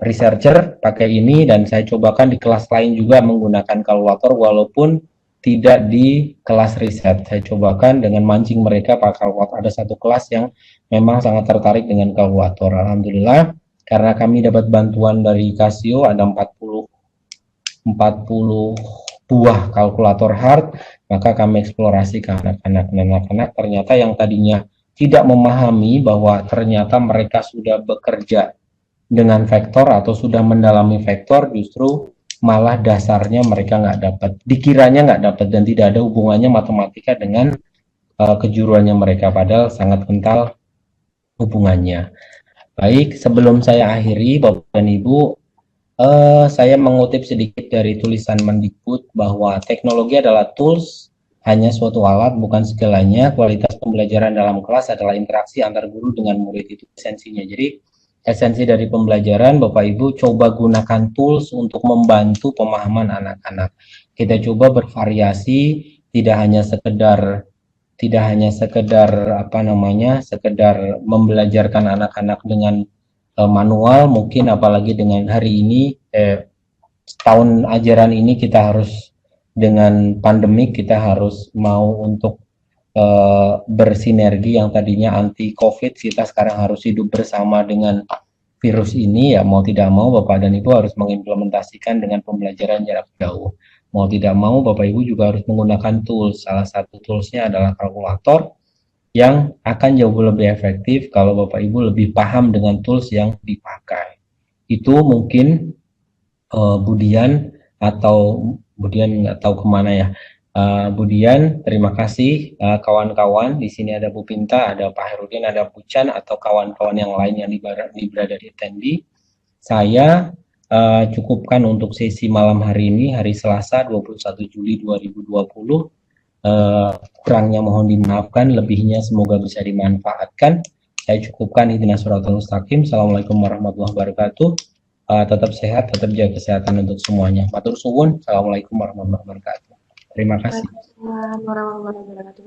researcher pakai ini, dan saya cobakan di kelas lain juga menggunakan kalkulator walaupun tidak di kelas riset. Saya cobakan dengan mancing mereka pakai kalkulator. Ada satu kelas yang memang sangat tertarik dengan kalkulator. Alhamdulillah, karena kami dapat bantuan dari Casio, ada 40 buah kalkulator hard, maka kami eksplorasi ke anak-anak. Dan anak-anak ternyata yang tadinya tidak memahami bahwa ternyata mereka sudah bekerja dengan vektor atau sudah mendalami vektor, justru malah dasarnya mereka nggak dapat, dikiranya nggak dapat, dan tidak ada hubungannya matematika dengan kejuruannya mereka, padahal sangat kental hubungannya. Baik, sebelum saya akhiri Bapak dan Ibu, saya mengutip sedikit dari tulisan Mendikbud bahwa teknologi adalah tools, hanya suatu alat, bukan segalanya. Kualitas pembelajaran dalam kelas adalah interaksi antar guru dengan murid, itu esensinya. Jadi esensi dari pembelajaran, Bapak Ibu coba gunakan tools untuk membantu pemahaman anak-anak. Kita coba bervariasi, tidak hanya sekedar sekedar membelajarkan anak-anak dengan manual, mungkin apalagi dengan hari ini tahun ajaran ini kita harus dengan pandemik, kita harus mau untuk bersinergi. Yang tadinya anti COVID, kita sekarang harus hidup bersama dengan virus ini, ya mau tidak mau Bapak dan Ibu harus mengimplementasikan dengan pembelajaran jarak jauh. Mau tidak mau Bapak Ibu juga harus menggunakan tools. Salah satu toolsnya adalah kalkulator, yang akan jauh lebih efektif kalau Bapak Ibu lebih paham dengan tools yang dipakai. Itu mungkin Budian nggak tahu kemana ya. Budian, terima kasih. Kawan-kawan, di sini ada Bu Pinta, ada Pak Herudin, ada Bu Chan, atau kawan-kawan yang lain yang berada di attendee. Saya cukupkan untuk sesi malam hari ini, hari Selasa 21 Juli 2020. Kurangnya mohon dimaafkan, lebihnya semoga bisa dimanfaatkan. Saya cukupkan. Ihdinas shiratal mustaqim. Assalamualaikum warahmatullahi wabarakatuh. Tetap sehat, tetap jaga kesehatan untuk semuanya. Matur suwun. Assalamualaikum warahmatullahi wabarakatuh. Terima kasih.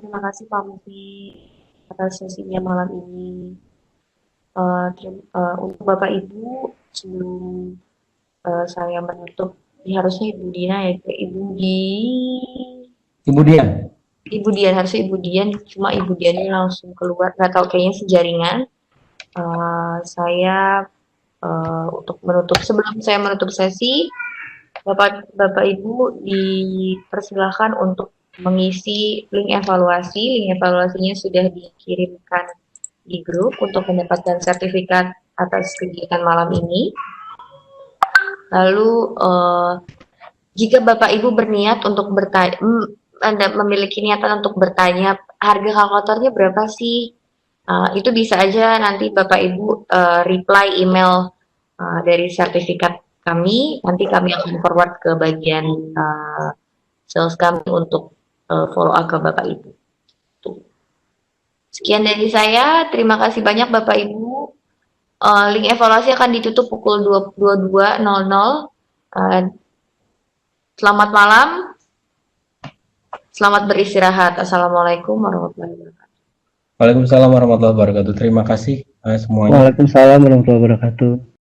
Terima kasih Pak Mufi atas sesinya malam ini. Untuk Bapak Ibu, sebelum saya menutup, harusnya Ibu Dina ya, Ibu Dian, harusnya Ibu Dian, cuma Ibu Diannya langsung keluar, nggak tahu, kayaknya sejaringan. Saya sebelum saya menutup sesi, Bapak Ibu dipersilahkan untuk mengisi link evaluasi. Link evaluasinya sudah dikirimkan di grup untuk mendapatkan sertifikat atas kegiatan malam ini. Lalu jika Bapak Ibu berniat untuk bertanya, memiliki niatan untuk bertanya harga kalkulatornya berapa sih, itu bisa aja nanti Bapak Ibu reply email dari sertifikat kami, nanti kami akan forward ke bagian sales kami untuk follow up ke Bapak Ibu. Sekian dari saya, terima kasih banyak Bapak Ibu. Link evaluasi akan ditutup pukul 22.00. Selamat malam, selamat beristirahat. Assalamualaikum warahmatullahi wabarakatuh. Waalaikumsalam warahmatullahi wabarakatuh. Terima kasih semuanya. Waalaikumsalam warahmatullahi wabarakatuh.